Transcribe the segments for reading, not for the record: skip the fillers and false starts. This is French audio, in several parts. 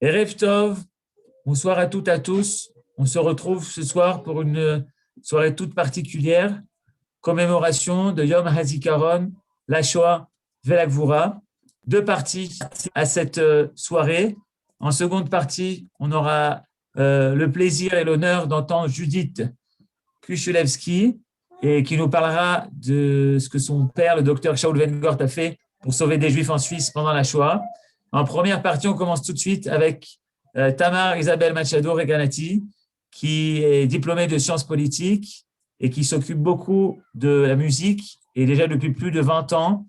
Erev Tov, bonsoir à toutes et à tous. On se retrouve ce soir pour une soirée toute particulière, commémoration de Yom HaZikaron, la Shoah, Vela Gvura. Deux parties à cette soirée. En seconde partie, on aura le plaisir et l'honneur d'entendre Judith Kuchulevski et qui nous parlera de ce que son père, le docteur Shaul Weingart, a fait pour sauver des Juifs en Suisse pendant la Shoah. En première partie, on commence tout de suite avec Tamar Isabelle Machado Reganati, qui est diplômée de sciences politiques et qui s'occupe beaucoup de la musique et déjà depuis plus de 20 ans,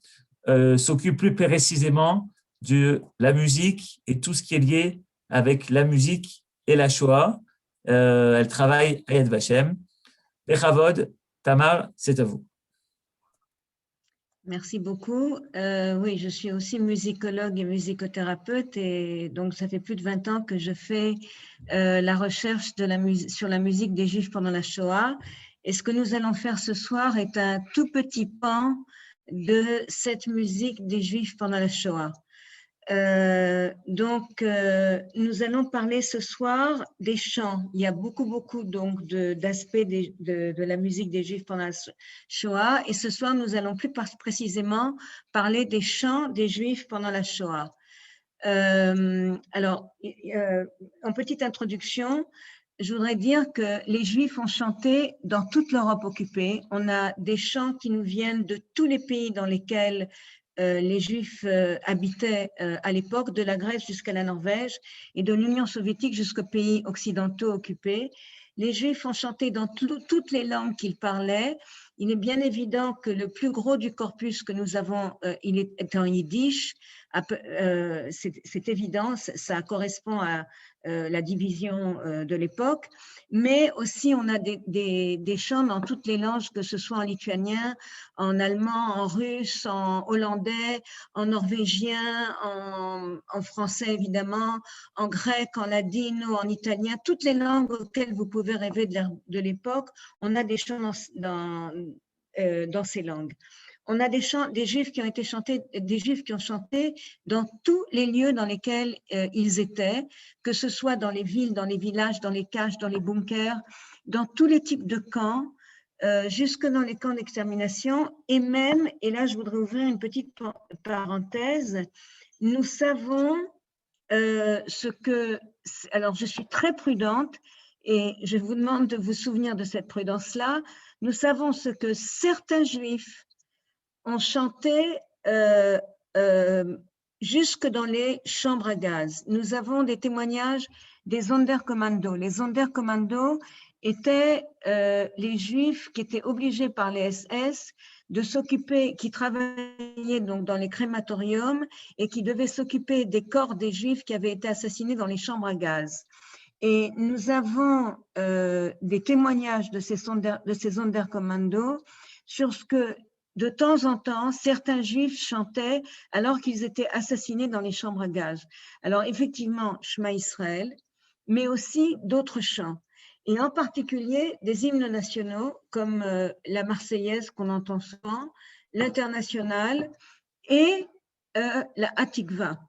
s'occupe plus précisément de la musique et tout ce qui est lié avec la musique et la Shoah. Elle travaille à Yad Vashem. Bechavod, Tamar, c'est à vous. Merci beaucoup. Oui, je suis aussi musicologue et musicothérapeute et donc ça fait plus de 20 ans que je fais la recherche sur la musique des Juifs pendant la Shoah. Et ce que nous allons faire ce soir est un tout petit pan de cette musique des Juifs pendant la Shoah. Nous allons parler ce soir des chants. Il y a beaucoup donc d'aspects de la musique des Juifs pendant la Shoah. Et ce soir, nous allons plus précisément parler des chants des Juifs pendant la Shoah. En petite introduction, je voudrais dire que les Juifs ont chanté dans toute l'Europe occupée. On a des chants qui nous viennent de tous les pays dans lesquels les Juifs habitaient à l'époque, de la Grèce jusqu'à la Norvège et de l'Union soviétique jusqu'aux pays occidentaux occupés. Les Juifs ont chanté dans toutes les langues qu'ils parlaient. Il est bien évident que le plus gros du corpus que nous avons, il est en yiddish. C'est évident, ça correspond à la division de l'époque, mais aussi on a des chants dans toutes les langues, que ce soit en lituanien, en allemand, en russe, en hollandais, en norvégien, en français évidemment, en grec, en ladino, en italien, toutes les langues auxquelles vous pouvez rêver de l'époque, on a des chants dans ces langues. On a des Juifs qui ont chanté dans tous les lieux dans lesquels ils étaient, que ce soit dans les villes, dans les villages, dans les caches, dans les bunkers, dans tous les types de camps, jusque dans les camps d'extermination, et même, et là je voudrais ouvrir une petite parenthèse, nous savons alors je suis très prudente et je vous demande de vous souvenir de cette prudence-là, nous savons ce que certains Juifs ont chanté jusque dans les chambres à gaz. Nous avons des témoignages des Sonderkommando. Les Sonderkommando étaient les Juifs qui étaient obligés par les SS de s'occuper, qui travaillaient donc dans les crématoriums et qui devaient s'occuper des corps des Juifs qui avaient été assassinés dans les chambres à gaz. Et nous avons des témoignages de ces Sonderkommando sur ce que de temps en temps, certains Juifs chantaient alors qu'ils étaient assassinés dans les chambres à gaz. Alors effectivement, Shema Israël, mais aussi d'autres chants. Et en particulier des hymnes nationaux comme la Marseillaise qu'on entend souvent, l'Internationale et la Hatikva.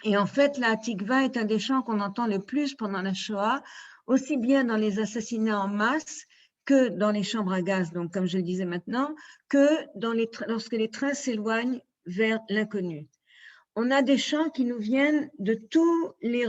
Et en fait, la Hatikva est un des chants qu'on entend le plus pendant la Shoah, aussi bien dans les assassinats en masse que dans les chambres à gaz, donc comme je le disais maintenant, que lorsque les trains s'éloignent vers l'inconnu. On a des chants qui nous viennent de tous les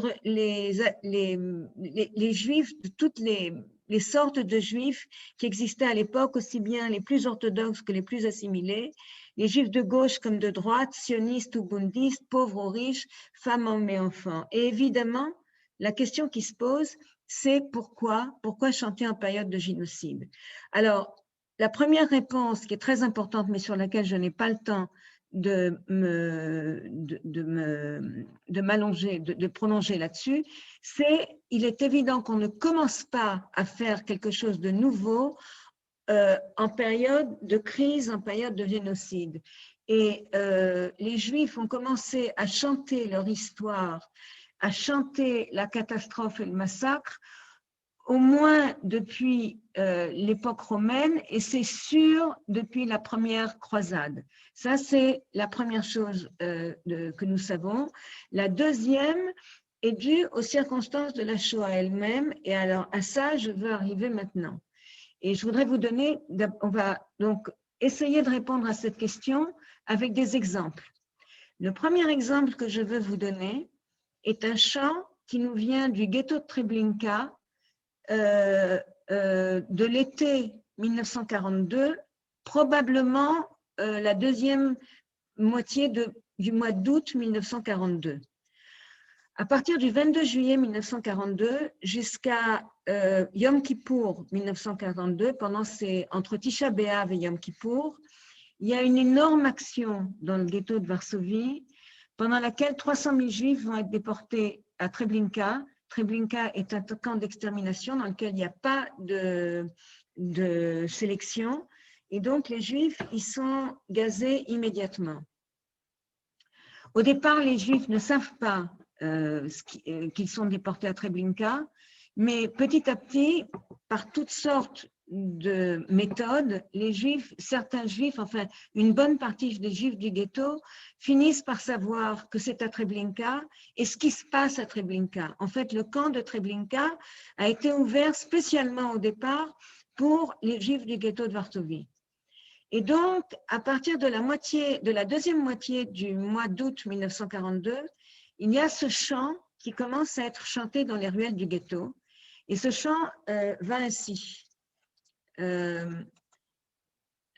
Juifs, de toutes les sortes de Juifs qui existaient à l'époque, aussi bien les plus orthodoxes que les plus assimilés, les Juifs de gauche comme de droite, sionistes ou bundistes, pauvres ou riches, femmes, hommes et enfants. Et évidemment, la question qui se pose, c'est pourquoi chanter en période de génocide? Alors, la première réponse qui est très importante, mais sur laquelle je n'ai pas le temps de m'allonger, de prolonger là-dessus, c'est il est évident qu'on ne commence pas à faire quelque chose de nouveau en période de crise, en période de génocide. Et les Juifs ont commencé à chanter leur histoire, à chanter la catastrophe et le massacre, au moins depuis l'époque romaine, et c'est sûr depuis la première croisade. Ça, c'est la première chose que nous savons. La deuxième, est due aux circonstances de la Shoah elle-même. Et alors, à ça, je veux arriver maintenant. Et je voudrais vous donner, on va donc essayer de répondre à cette question avec des exemples. Le premier exemple que je veux vous donner est un chant qui nous vient du ghetto de Treblinka de l'été 1942, probablement la deuxième moitié du mois d'août 1942. À partir du 22 juillet 1942 jusqu'à Yom Kippour 1942, entre Tisha B'Av et Yom Kippour, il y a une énorme action dans le ghetto de Varsovie pendant laquelle 300 000 Juifs vont être déportés à Treblinka. Treblinka est un camp d'extermination dans lequel il n'y a pas de sélection. Et donc, les Juifs, ils sont gazés immédiatement. Au départ, les Juifs ne savent pas qu'ils sont déportés à Treblinka, mais petit à petit, par toutes sortes de méthodes, les Juifs, certains Juifs, enfin une bonne partie des Juifs du ghetto, finissent par savoir que c'est à Treblinka et ce qui se passe à Treblinka. En fait, le camp de Treblinka a été ouvert spécialement au départ pour les Juifs du ghetto de Varsovie. Et donc, à partir de la deuxième moitié du mois d'août 1942, il y a ce chant qui commence à être chanté dans les ruelles du ghetto. Et ce chant va ainsi.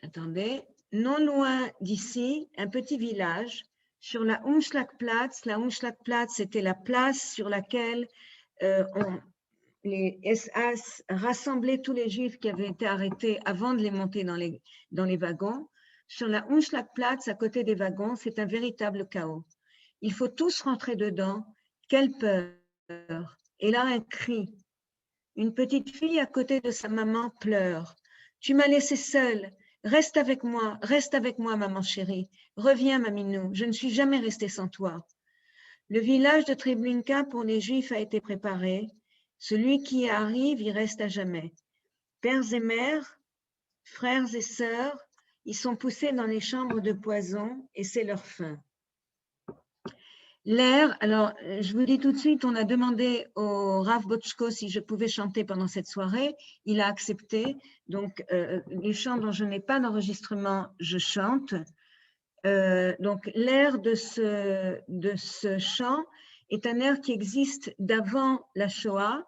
Attendez, non loin d'ici, un petit village, sur la Umschlagplatz. La Umschlagplatz, c'était la place sur laquelle les SS rassemblaient tous les Juifs qui avaient été arrêtés avant de les monter dans les wagons. Sur la Umschlagplatz, à côté des wagons, c'est un véritable chaos. Il faut tous rentrer dedans. Quelle peur! Et là, un cri. Une petite fille à côté de sa maman pleure. Tu m'as laissée seule. Reste avec moi, maman chérie. Reviens, maminou. Je ne suis jamais restée sans toi. Le village de Treblinka pour les Juifs a été préparé. Celui qui y arrive, y reste à jamais. Pères et mères, frères et sœurs, ils sont poussés dans les chambres de poison et c'est leur fin. L'air, alors je vous dis tout de suite, on a demandé au Rav Botchko si je pouvais chanter pendant cette soirée. Il a accepté. Donc, les chants dont je n'ai pas d'enregistrement, je chante. Donc, l'air de ce chant est un air qui existe d'avant la Shoah.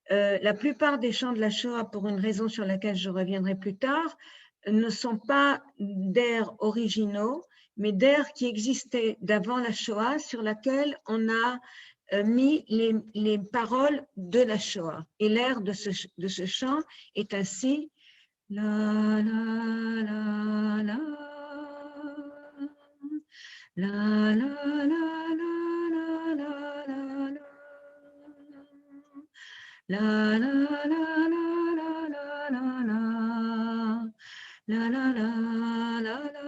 La plupart des chants de la Shoah, pour une raison sur laquelle je reviendrai plus tard, ne sont pas d'airs originaux, mais d'airs qui existaient d'avant la Shoah, sur laquelle on a mis les paroles de la Shoah. Et l'air de ce chant est ainsi. La, la, la, la, la, la, la, la, la, la, la. La la la la la la la la la la la la la la la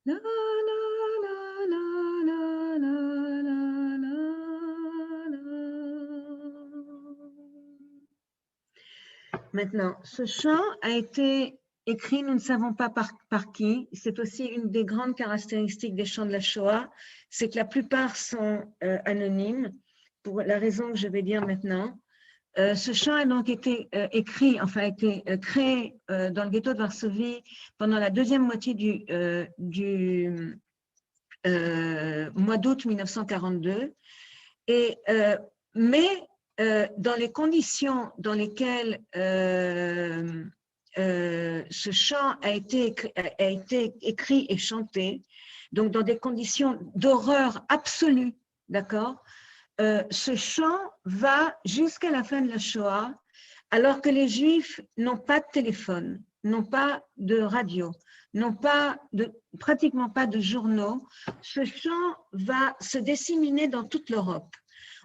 La, la, la, la, la, la, la, la, la. Maintenant, ce chant a été écrit, nous ne savons pas par qui. C'est aussi une des grandes caractéristiques des chants de la Shoah, c'est que la plupart sont anonymes, pour la raison que je vais dire maintenant. Ce chant a donc été écrit, enfin a été créé dans le ghetto de Varsovie pendant la deuxième moitié du mois d'août 1942. Mais dans les conditions dans lesquelles ce chant a été écrit et chanté, donc dans des conditions d'horreur absolue, d'accord, ce chant va jusqu'à la fin de la Shoah, alors que les Juifs n'ont pas de téléphone, n'ont pas de radio, n'ont pratiquement pas de journaux. Ce chant va se disséminer dans toute l'Europe.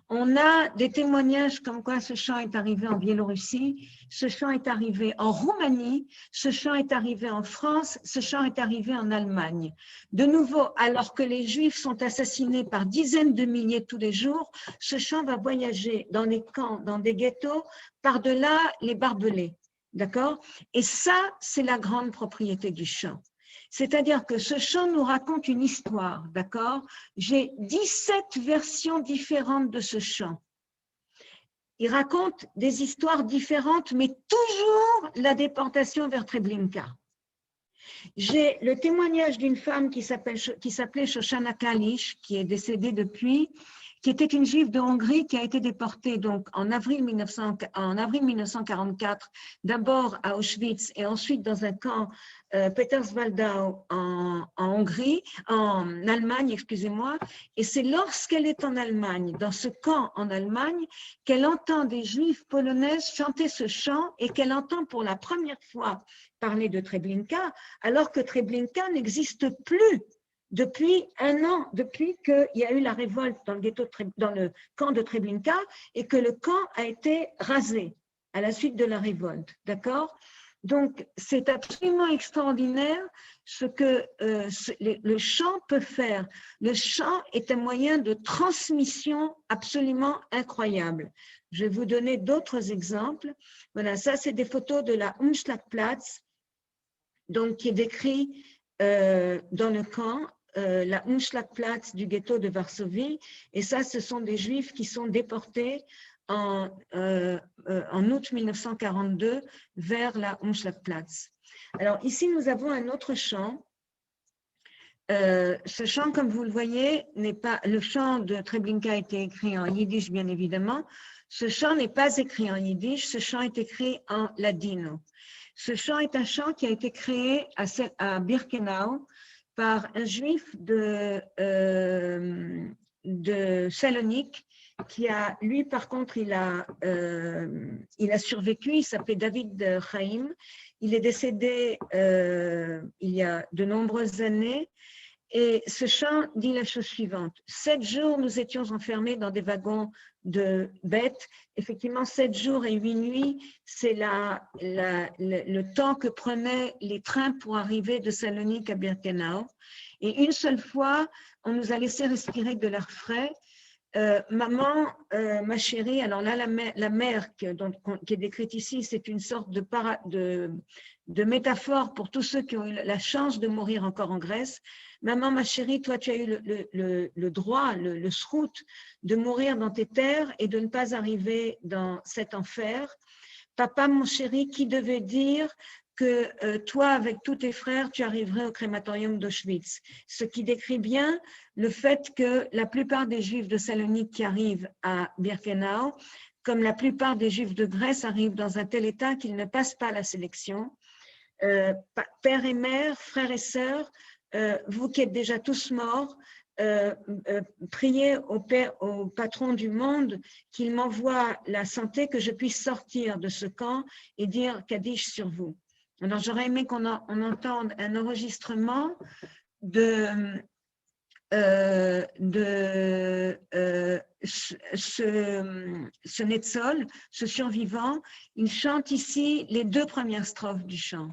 On a des témoignages comme quoi ce chant est arrivé en Biélorussie, ce chant est arrivé en Roumanie, ce chant est arrivé en France, ce chant est arrivé en Allemagne. De nouveau, alors que les Juifs sont assassinés par dizaines de milliers tous les jours, ce chant va voyager dans les camps, dans des ghettos, par-delà les barbelés. D'accord? Et ça, c'est la grande propriété du chant. C'est-à-dire que ce chant nous raconte une histoire, d'accord? J'ai 17 versions différentes de ce chant. Il raconte des histoires différentes, mais toujours la déportation vers Treblinka. J'ai le témoignage d'une femme qui s'appelait Shoshana Kalish, qui est décédée depuis, qui était une juive de Hongrie qui a été déportée donc en avril 1944, d'abord à Auschwitz et ensuite dans un camp Peterswaldau en Hongrie, en Allemagne, excusez-moi. Et c'est lorsqu'elle est en Allemagne, dans ce camp en Allemagne, qu'elle entend des juifs polonaises chanter ce chant et qu'elle entend pour la première fois parler de Treblinka, alors que Treblinka n'existe plus depuis un an, depuis qu'il y a eu la révolte dans le camp de Treblinka et que le camp a été rasé à la suite de la révolte. D'accord? Donc, c'est absolument extraordinaire ce que le chant peut faire. Le chant est un moyen de transmission absolument incroyable. Je vais vous donner d'autres exemples. Voilà, ça, c'est des photos de la Umschlagplatz, donc qui est décrit dans le camp, la Umschlagplatz du ghetto de Varsovie. Et ça, ce sont des Juifs qui sont déportés en août 1942 vers la Umschlagplatz. Alors ici, nous avons un autre chant. Ce chant, comme vous le voyez, n'est pas le chant de Treblinka a été écrit en yiddish, bien évidemment. Ce chant n'est pas écrit en yiddish, ce chant est écrit en ladino. Ce chant est un chant qui a été créé à Birkenau par un juif de Salonique qui a, lui, par contre, il a survécu, il s'appelait David Chaim. Il est décédé il y a de nombreuses années. Et ce chant dit la chose suivante. 7 jours, nous étions enfermés dans des wagons de bêtes. Effectivement, 7 jours et 8 nuits, c'est le temps que prenaient les trains pour arriver de Salonique à Birkenau. Et une seule fois, on nous a laissé respirer de l'air frais. Maman, ma chérie, alors là, la mer qui est décrite ici, c'est une sorte de métaphore pour tous ceux qui ont eu la chance de mourir encore en Grèce. Maman, ma chérie, toi, tu as eu le droit, le srout de mourir dans tes terres et de ne pas arriver dans cet enfer. Papa, mon chéri, qui devait dire que toi, avec tous tes frères, tu arriverais au crématorium d'Auschwitz. Ce qui décrit bien le fait que la plupart des Juifs de Salonique qui arrivent à Birkenau, comme la plupart des Juifs de Grèce, arrivent dans un tel état qu'ils ne passent pas la sélection. Père et mère, frères et sœurs, vous qui êtes déjà tous morts, priez au patron du monde qu'il m'envoie la santé, que je puisse sortir de ce camp et dire Kaddish sur vous. Alors, j'aurais aimé qu'on entende un enregistrement de ce Netzol, ce survivant. Il chante ici les 2 premières strophes du chant.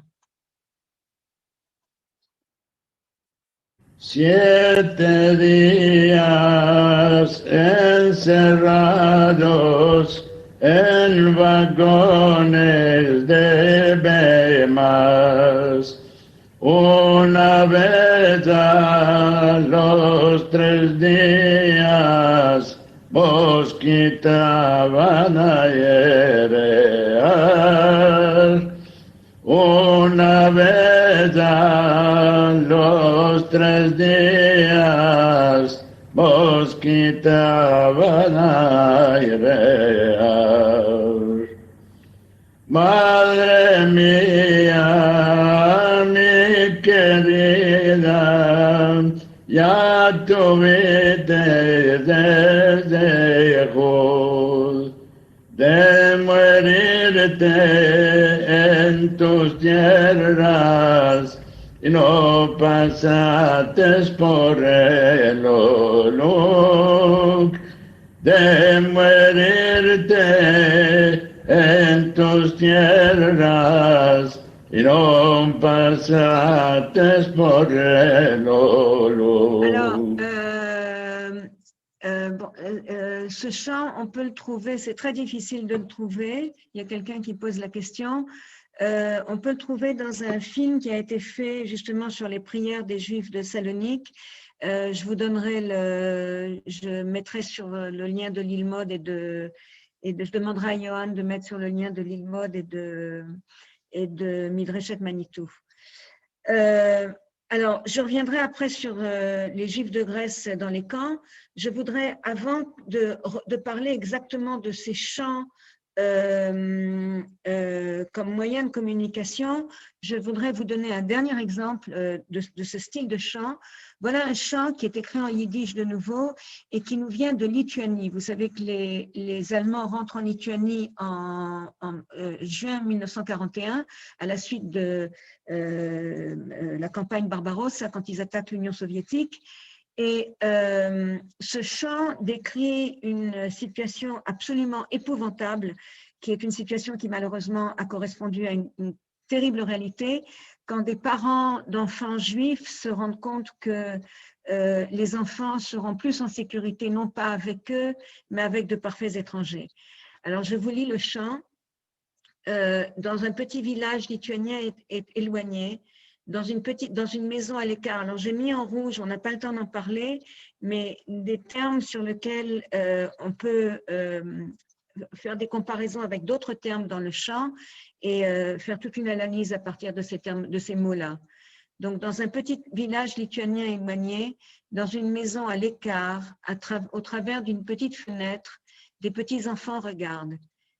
7 días encerrados en vagones de Bemas. Una vez a los 3 días vos quitaban a Yereal. Una vez a los 3 días vos quitaban a Yereal. Madre mía, mi querida, ya tuviste desde hijos de morirte en tus tierras y no pasaste por el Oluk, de morirte en tus tierras y no pasaste por el Oluk. Alors, ce chant, on peut le trouver, c'est très difficile de le trouver. Il y a quelqu'un qui pose la question. On peut le trouver dans un film qui a été fait justement sur les prières des Juifs de Salonique. Je vous donnerai je mettrai sur le lien de l'Ilmod je demanderai à Johan de mettre sur le lien de l'Ilmod et de Midreshet Manitou. Alors, je reviendrai après sur les Juifs de Grèce dans les camps. Je voudrais, avant de parler exactement de ces chants comme moyen de communication, je voudrais vous donner un dernier exemple de ce style de chant. Voilà un chant qui est écrit en yiddish de nouveau et qui nous vient de Lituanie. Vous savez que les Allemands rentrent en Lituanie en juin 1941 à la suite de la campagne Barbarossa quand ils attaquent l'Union soviétique. Et ce chant décrit une situation absolument épouvantable, qui est une situation qui malheureusement a correspondu à une terrible réalité, quand des parents d'enfants juifs se rendent compte que les enfants seront plus en sécurité, non pas avec eux, mais avec de parfaits étrangers. Alors je vous lis le chant. Dans un petit village lituanien éloigné, dans une maison à l'écart. Alors, j'ai mis en rouge, on n'a pas le temps d'en parler, mais des termes sur lesquels on peut faire des comparaisons avec d'autres termes dans le chant et faire toute une analyse à partir de ces termes, de ces mots-là. Donc, dans un petit village lituanien éloigné, dans une maison à l'écart, au travers d'une petite fenêtre, des petits enfants regardent,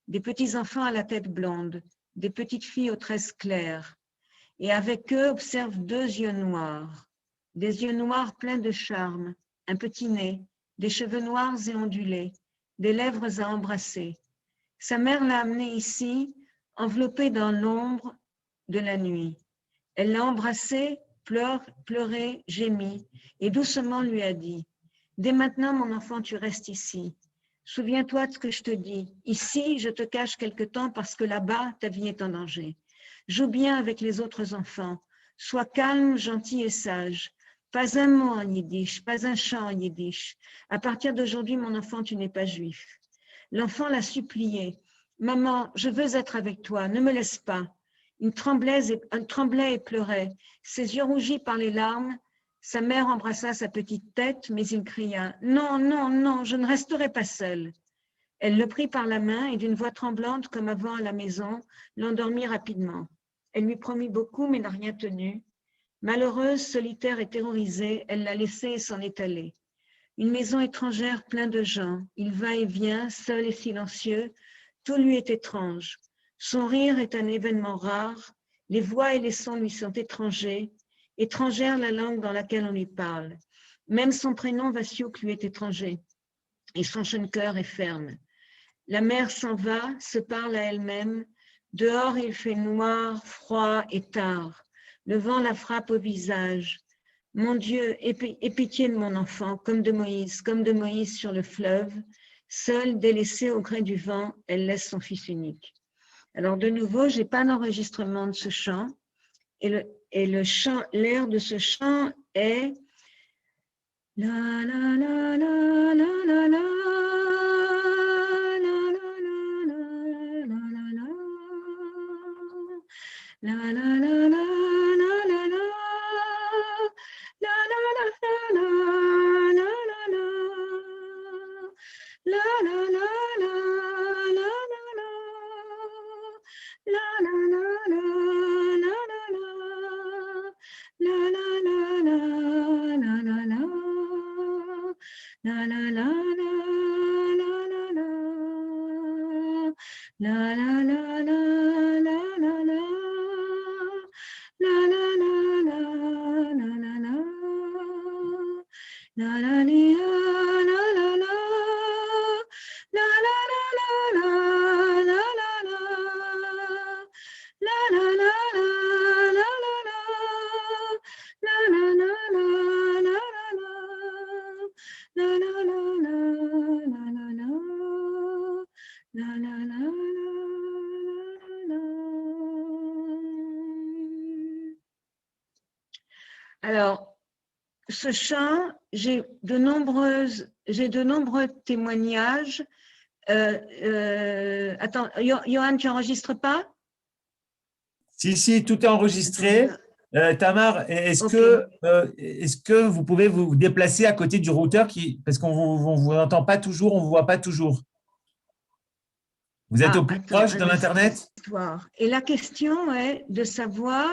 des petits enfants à la tête blonde, des petites filles aux tresses claires. Et avec eux observe 2 yeux noirs, des yeux noirs pleins de charme, un petit nez, des cheveux noirs et ondulés, des lèvres à embrasser. Sa mère l'a amené ici, enveloppé dans l'ombre de la nuit. Elle l'a embrassé, pleurait, gémit, et doucement lui a dit « Dès maintenant, mon enfant, tu restes ici. Souviens-toi de ce que je te dis. Ici, je te cache quelque temps parce que là-bas, ta vie est en danger. Joue bien avec les autres enfants. Sois calme, gentil et sage. Pas un mot en yiddish, pas un chant en yiddish. À partir d'aujourd'hui, mon enfant, tu n'es pas juif. » L'enfant l'a supplié. « Maman, je veux être avec toi, ne me laisse pas. » Il tremblait et pleurait. Ses yeux rougis par les larmes, sa mère embrassa sa petite tête, mais il cria « Non, non, non, je ne resterai pas seule. » Elle le prit par la main et d'une voix tremblante comme avant à la maison, l'endormit rapidement. Elle lui promit beaucoup, mais n'a rien tenu. Malheureuse, solitaire et terrorisée, elle l'a laissé et s'en est allée. Une maison étrangère pleine de gens. Il va et vient, seul et silencieux. Tout lui est étrange. Son rire est un événement rare. Les voix et les sons lui sont étrangers. Étrangère la langue dans laquelle on lui parle. Même son prénom Vassiouk lui est étranger. Et son jeune cœur est ferme. La mère s'en va, se parle à elle-même. Dehors, il fait noir, froid et tard. Le vent la frappe au visage. Mon Dieu, aie pitié de mon enfant, comme de Moïse sur le fleuve. Seule, délaissée au gré du vent, elle laisse son fils unique. Alors, de nouveau, je n'ai pas d'enregistrement de ce chant. Et l'air de ce chant est La la la la la la la. La la la la la la la. La la la la la la la la. La la la la la la la. La la la la la la la. La la la la la la la. La la la la la la la. La la la la la la la. La la la la la la la. La la la la la la. La la la la la la la la. La la la la la la la. La la la la la la la. La la la la la la la. La la la la la. Alors, ce chant, j'ai de nombreux témoignages. Attends, Johan, tu n'enregistres pas? Si, tout est enregistré. Tamar, est-ce que vous pouvez vous déplacer à côté du routeur parce qu'on ne vous entend pas toujours, on ne vous voit pas toujours. Vous êtes au plus proche de l'Internet? Et la question est de savoir,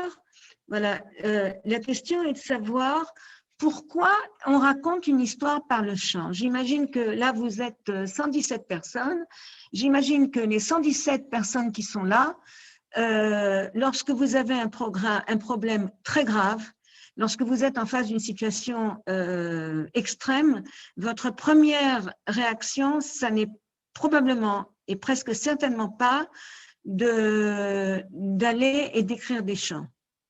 voilà, la question est de savoir pourquoi on raconte une histoire par le chant. J'imagine que là, vous êtes 117 personnes. J'imagine que les 117 personnes qui sont là, lorsque vous avez un problème très grave, lorsque vous êtes en face d'une situation extrême, votre première réaction, ça n'est probablement et presque certainement pas d'aller et d'écrire des chants.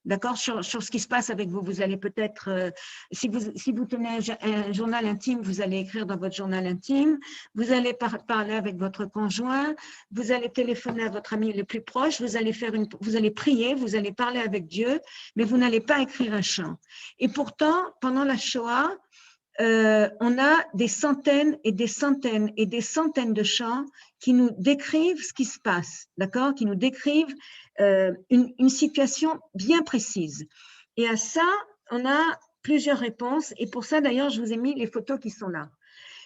D'accord, sur ce qui se passe avec vous. Vous allez peut-être, si vous tenez un journal intime, vous allez écrire dans votre journal intime, vous allez parler avec votre conjoint, vous allez téléphoner à votre ami le plus proche, vous allez prier, vous allez parler avec Dieu, mais vous n'allez pas écrire un chant. Et pourtant, pendant la Shoah, on a des centaines et des centaines et des centaines de chants qui nous décrivent ce qui se passe, d'accord, qui nous décrivent une situation bien précise. Et à ça, on a plusieurs réponses. Et pour ça, d'ailleurs, je vous ai mis les photos qui sont là.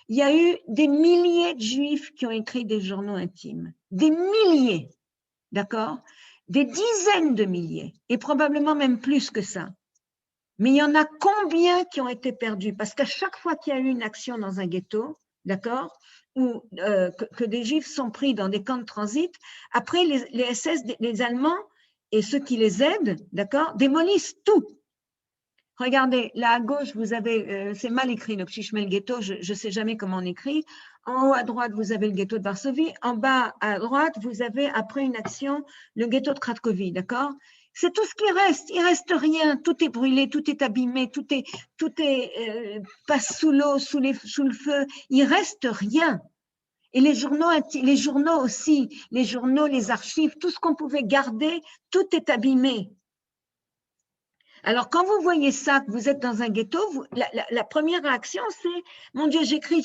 Il y a eu des milliers de Juifs qui ont écrit des journaux intimes. Des milliers, d'accord? Des dizaines de milliers, et probablement même plus que ça. Mais il y en a combien qui ont été perdus? Parce qu'à chaque fois qu'il y a eu une action dans un ghetto, d'accord, ou que des Juifs sont pris dans des camps de transit, après les SS, les Allemands et ceux qui les aident, d'accord, démolissent tout. Regardez, là à gauche, vous avez, c'est mal écrit le Pchichmel ghetto, je ne sais jamais comment on écrit. En haut à droite, vous avez le ghetto de Varsovie. En bas à droite, vous avez, après une action, le ghetto de Cracovie, d'accord? C'est tout ce qui reste. Il reste rien. Tout est brûlé, tout est abîmé, tout est passe sous l'eau, sous le feu. Il reste rien. Et les journaux aussi, les journaux, les archives, tout ce qu'on pouvait garder, tout est abîmé. Alors, quand vous voyez ça, que vous êtes dans un ghetto, la première réaction, c'est « Mon Dieu, j'écris. »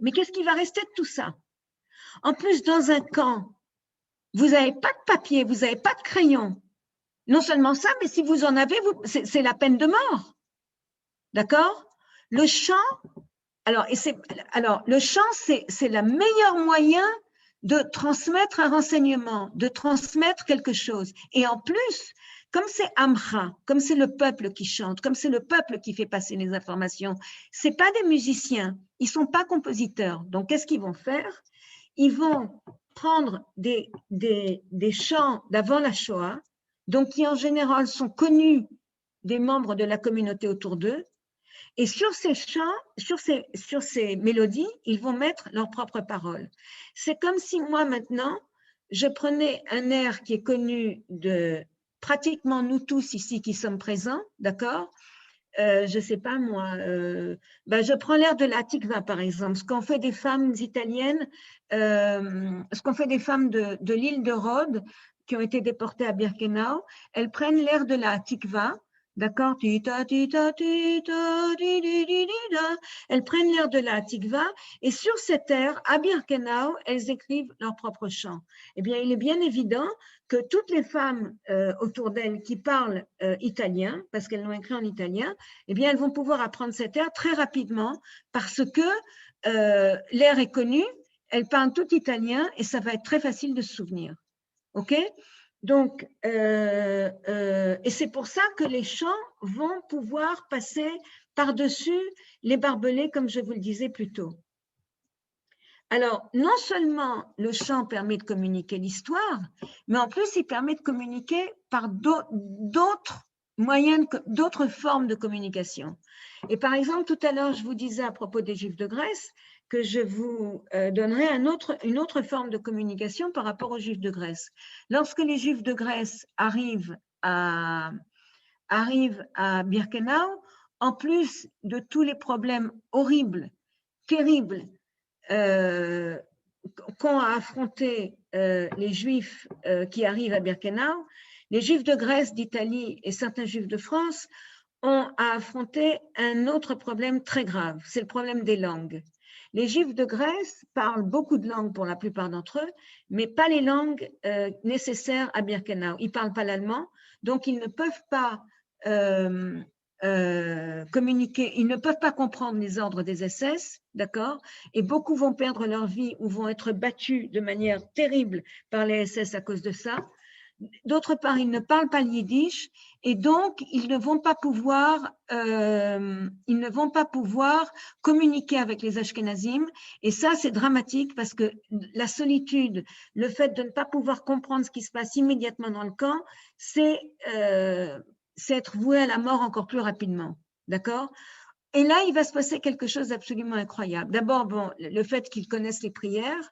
Mais qu'est-ce qui va rester de tout ça? En plus, dans un camp, vous n'avez pas de papier, vous n'avez pas de crayon. Non seulement ça, mais si vous en avez, c'est la peine de mort. D'accord? Le chant, le chant, c'est le meilleur moyen de transmettre un renseignement, de transmettre quelque chose. Et en plus, comme c'est Amcha, comme c'est le peuple qui chante, comme c'est le peuple qui fait passer les informations, c'est pas des musiciens, ils sont pas compositeurs. Donc, qu'est-ce qu'ils vont faire? Ils vont prendre des chants d'avant la Shoah, donc qui en général sont connus des membres de la communauté autour d'eux, et sur ces chants, sur ces mélodies, ils vont mettre leurs propres paroles. C'est comme si moi maintenant, je prenais un air qui est connu de pratiquement nous tous ici qui sommes présents, d'accord? Je ne sais pas moi, je prends l'air de la Tikva par exemple, ce qu'ont fait des femmes italiennes, ce qu'ont fait des femmes de l'île de Rhodes qui ont été déportées à Birkenau, elles prennent l'air de la Tikva, D'accord? Tita, tita, tita, di, di, di, di, da. Elles prennent l'air de la Tikva et sur cet air, à Birkenau, elles écrivent leur propre chant. Eh bien, il est bien évident que toutes les femmes autour d'elles qui parlent italien, parce qu'elles l'ont écrit en italien, eh bien, elles vont pouvoir apprendre cet air très rapidement parce que l'air est connu, elles parlent tout italien et ça va être très facile de se souvenir. OK? Donc, et c'est pour ça que les chants vont pouvoir passer par-dessus les barbelés, comme je vous le disais plus tôt. Alors, non seulement le chant permet de communiquer l'histoire, mais en plus, il permet de communiquer par d'autres moyens, d'autres formes de communication. Et par exemple, tout à l'heure, je vous disais à propos des Juifs de Grèce que je vous donnerai une autre forme de communication par rapport aux Juifs de Grèce. Lorsque les Juifs de Grèce arrivent à Birkenau, en plus de tous les problèmes horribles, terribles, qu'ont à affronter les Juifs qui arrivent à Birkenau, les Juifs de Grèce, d'Italie et certains Juifs de France ont à affronter un autre problème très grave, c'est le problème des langues. Les Juifs de Grèce parlent beaucoup de langues pour la plupart d'entre eux, mais pas les langues nécessaires à Birkenau. Ils ne parlent pas l'allemand, donc ils ne peuvent pas communiquer, ils ne peuvent pas comprendre les ordres des SS, d'accord? Et beaucoup vont perdre leur vie ou vont être battus de manière terrible par les SS à cause de ça. D'autre part, ils ne parlent pas le yiddish et donc ils ne vont pas pouvoir communiquer avec les Ashkenazim. Et ça, c'est dramatique parce que la solitude, le fait de ne pas pouvoir comprendre ce qui se passe immédiatement dans le camp, c'est être voué à la mort encore plus rapidement. D'accord? Et là, il va se passer quelque chose d'absolument incroyable. D'abord, bon, le fait qu'ils connaissent les prières,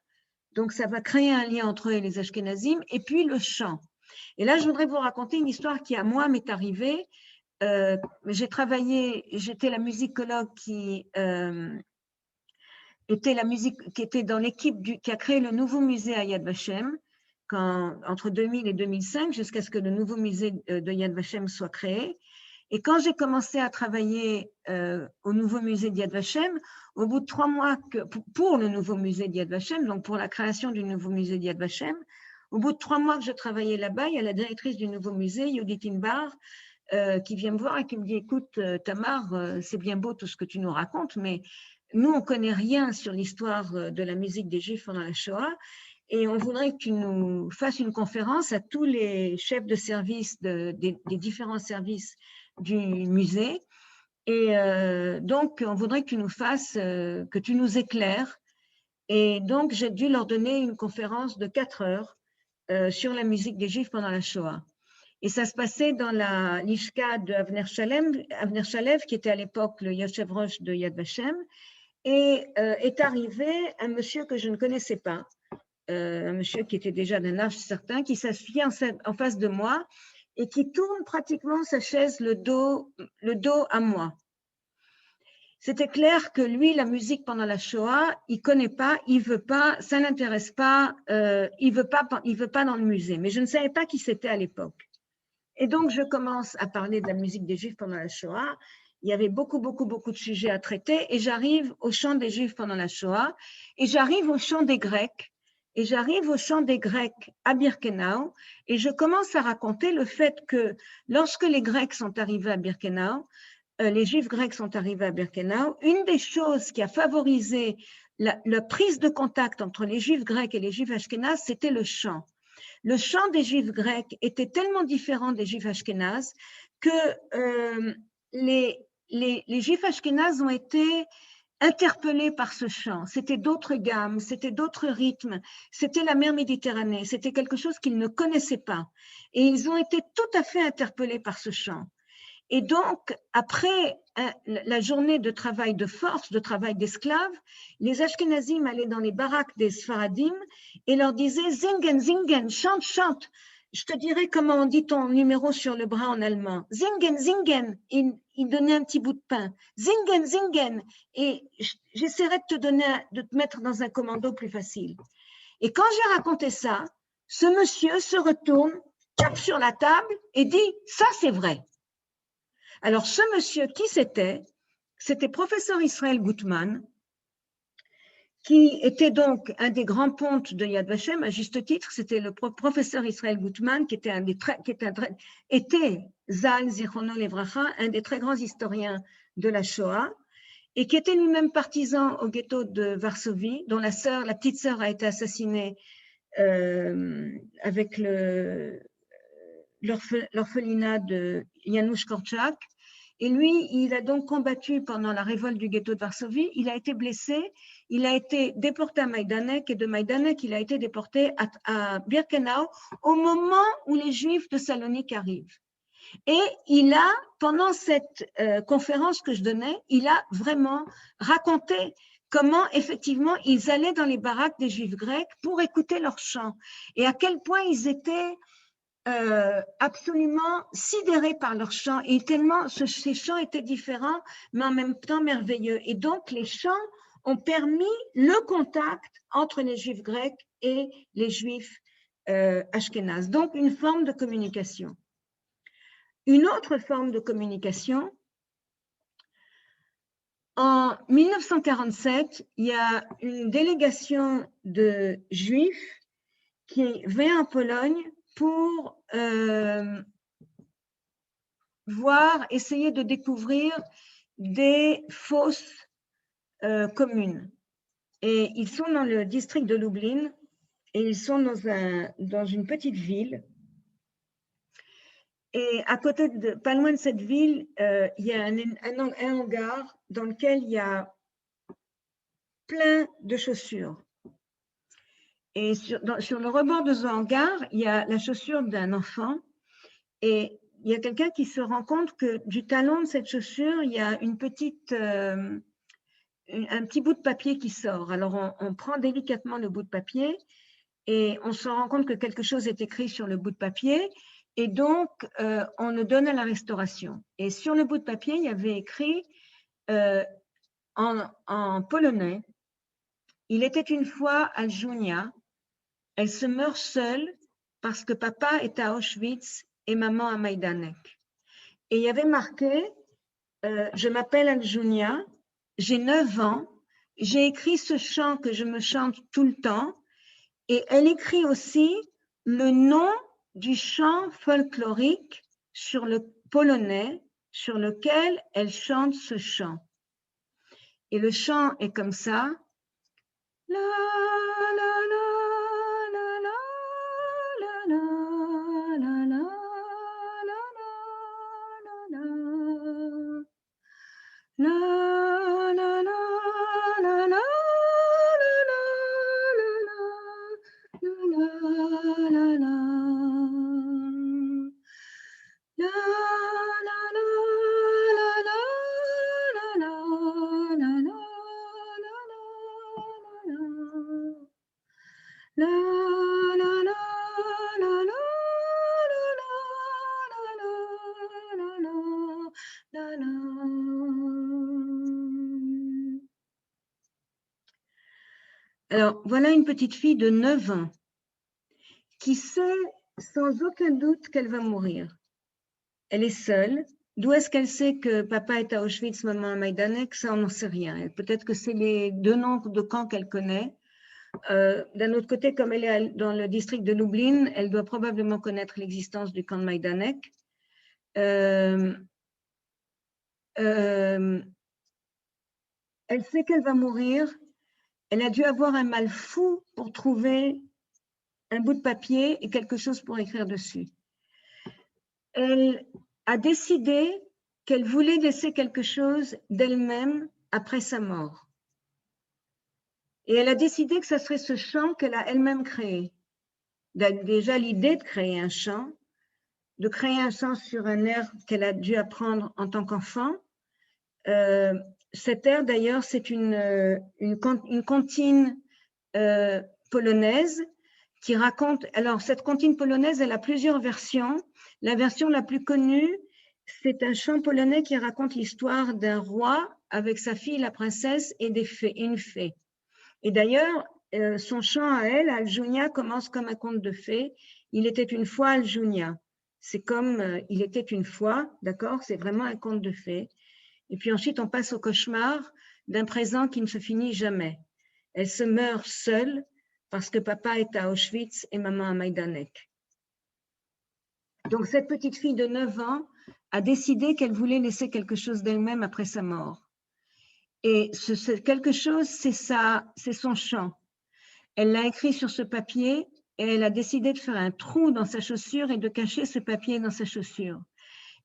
donc ça va créer un lien entre eux et les Ashkenazim, et puis le chant. Et là, je voudrais vous raconter une histoire qui, à moi, m'est arrivée. J'étais la musicologue qui était dans l'équipe qui a créé le nouveau musée à Yad Vashem, entre 2000 et 2005, jusqu'à ce que le nouveau musée de Yad Vashem soit créé. Et quand j'ai commencé à travailler au nouveau musée de Yad Vashem, au bout de 3 mois, pour le nouveau musée de Yad Vashem, donc pour la création du nouveau musée de Yad Vashem, au bout de 3 mois que je travaillais là-bas, il y a la directrice du nouveau musée, Yudit Inbar, qui vient me voir et qui me dit « Écoute, Tamar, c'est bien beau tout ce que tu nous racontes, mais nous, on ne connaît rien sur l'histoire de la musique des Juifs pendant la Shoah et on voudrait que tu nous fasses une conférence à tous les chefs de service des différents services du musée. Et donc, on voudrait que tu nous fasses, que tu nous éclaires. » Et donc, j'ai dû leur donner une conférence de 4 heures sur la musique des Juifs pendant la Shoah. Et ça se passait dans la Lishka de Avner Shalev, qui était à l'époque le Yoshev Rosh de Yad Vashem, et est arrivé un monsieur que je ne connaissais pas, un monsieur qui était déjà d'un âge certain, qui s'assied en face de moi et qui tourne pratiquement sa chaise le dos à moi. C'était clair que lui, la musique pendant la Shoah, il connaît pas, il veut pas, ça l'intéresse pas, il veut pas dans le musée. Mais je ne savais pas qui c'était à l'époque. Et donc, je commence à parler de la musique des Juifs pendant la Shoah. Il y avait beaucoup de sujets à traiter et j'arrive au chant des Juifs pendant la Shoah et j'arrive au chant des Grecs et j'arrive au chant des Grecs à Birkenau et je commence à raconter le fait que lorsque les Grecs sont arrivés à Birkenau, les Juifs grecs sont arrivés à Birkenau, une des choses qui a favorisé la prise de contact entre les Juifs grecs et les Juifs ashkénazes, c'était le chant. Le chant des Juifs grecs était tellement différent des Juifs ashkénazes que les Juifs ashkénazes ont été interpellés par ce chant. C'était d'autres gammes, c'était d'autres rythmes, c'était la mer Méditerranée, c'était quelque chose qu'ils ne connaissaient pas. Et ils ont été tout à fait interpellés par ce chant. Et donc, après la journée de travail de force, de travail d'esclaves, les Ashkenazim allaient dans les baraques des Sfaradim et leur disaient « Zingen, zingen, chante, chante ». Je te dirai comment on dit ton numéro sur le bras en allemand. « Zingen, zingen ». Il donnait un petit bout de pain. « Zingen, zingen ». Et j'essaierai de te mettre dans un commando plus facile. Et quand j'ai raconté ça, ce monsieur se retourne, tape sur la table et dit « Ça, c'est vrai ». Alors, ce monsieur, qui c'était? C'était professeur Israël Gutman, qui était donc un des grands pontes de Yad Vashem, à juste titre. C'était le professeur Israël Gutman, qui était Zal Zichrono Levracha, un des très grands historiens de la Shoah, et qui était lui-même partisan au ghetto de Varsovie, dont la petite sœur a été assassinée avec l'orphelinat de Janusz Korczak. Et lui, il a donc combattu pendant la révolte du ghetto de Varsovie. Il a été blessé, il a été déporté à Majdanek, et de Majdanek, il a été déporté à Birkenau au moment où les Juifs de Salonique arrivent. Et il a, pendant cette conférence que je donnais, il a vraiment raconté comment effectivement ils allaient dans les baraques des Juifs grecs pour écouter leurs chants et à quel point ils étaient absolument sidérés par leurs chants, et tellement ces chants étaient différents mais en même temps merveilleux. Et donc les chants ont permis le contact entre les Juifs grecs et les Juifs ashkénazes, donc une forme de communication. Une autre forme de communication, en 1947, il y a une délégation de Juifs qui vient en Pologne pour essayer de découvrir des fosses communes. Et ils sont dans le district de Lublin et ils sont dans une petite ville. Et à côté pas loin de cette ville, il y a un hangar dans lequel il y a plein de chaussures. Et sur le rebord de ce hangar, il y a la chaussure d'un enfant. Et il y a quelqu'un qui se rend compte que du talon de cette chaussure, il y a un petit bout de papier qui sort. Alors, on prend délicatement le bout de papier et on se rend compte que quelque chose est écrit sur le bout de papier. Et donc, on le donne à la restauration. Et sur le bout de papier, il y avait écrit en polonais, « Il était une fois Aljunia, elle se meurt seule parce que papa est à Auschwitz et maman à Majdanek. » Et il y avait marqué, je m'appelle Aljunia, j'ai 9 ans, j'ai écrit ce chant que je me chante tout le temps, et elle écrit aussi le nom du chant folklorique sur le polonais sur lequel elle chante ce chant. Et le chant est comme ça. La, la, la, la, la, la, la, la, la, la, la, la, la, la, Alors, voilà une petite fille de 9 ans qui sait sans aucun doute qu'elle va mourir. Elle est seule. D'où est-ce qu'elle sait que papa est à Auschwitz, maman à Majdanek? Ça, on n'en sait rien. Peut-être que c'est les 2 noms de camps qu'elle connaît. D'un autre côté, comme elle est dans le district de Lublin, elle doit probablement connaître l'existence du camp de Majdanek. Elle sait qu'elle va mourir. Elle a dû avoir un mal fou pour trouver un bout de papier et quelque chose pour écrire dessus. Elle a décidé qu'elle voulait laisser quelque chose d'elle-même après sa mort. Et elle a décidé que ce serait ce chant qu'elle a elle-même créé. Déjà l'idée de créer un chant sur un air qu'elle a dû apprendre en tant qu'enfant. Cet air d'ailleurs, c'est une comptine polonaise qui raconte, alors cette comptine polonaise, elle a plusieurs versions. La version la plus connue, c'est un chant polonais qui raconte l'histoire d'un roi avec sa fille, la princesse, et une fée. Et d'ailleurs, son chant à elle, Aljunia, commence comme un conte de fées. Il était une fois Aljunia. c'est comme il était une fois, d'accord? C'est vraiment un conte de fées. Et puis ensuite, on passe au cauchemar d'un présent qui ne se finit jamais. Elle se meurt seule parce que papa est à Auschwitz et maman à Majdanek. Donc, cette petite fille de 9 ans a décidé qu'elle voulait laisser quelque chose d'elle-même après sa mort. Et ce quelque chose, c'est son chant. Elle l'a écrit sur ce papier et elle a décidé de faire un trou dans sa chaussure et de cacher ce papier dans sa chaussure.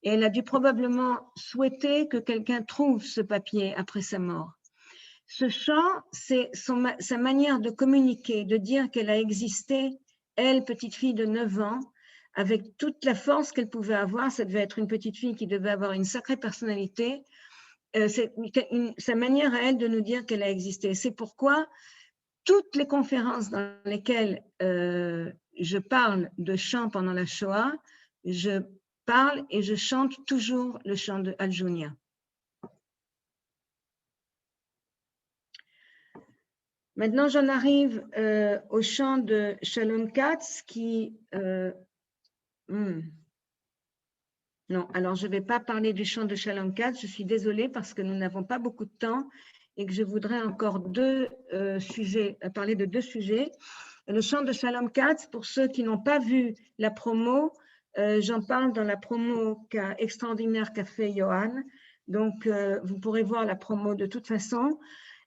Et elle a dû probablement souhaiter que quelqu'un trouve ce papier après sa mort. Ce chant, c'est sa manière de communiquer, de dire qu'elle a existé, elle, petite fille de 9 ans, avec toute la force qu'elle pouvait avoir. Ça devait être une petite fille qui devait avoir une sacrée personnalité. C'est sa manière à elle de nous dire qu'elle a existé. C'est pourquoi toutes les conférences dans lesquelles je parle de chant pendant la Shoah, je parle et je chante toujours le chant de Al-Jounia. Maintenant, j'en arrive au chant de Shalom Katz qui... Non, alors je ne vais pas parler du chant de Shalom Katz, je suis désolée parce que nous n'avons pas beaucoup de temps et que je voudrais encore parler de 2 sujets. Le chant de Shalom Katz, pour ceux qui n'ont pas vu la promo, j'en parle dans la promo extraordinaire qu'a fait Johan. Donc, vous pourrez voir la promo de toute façon.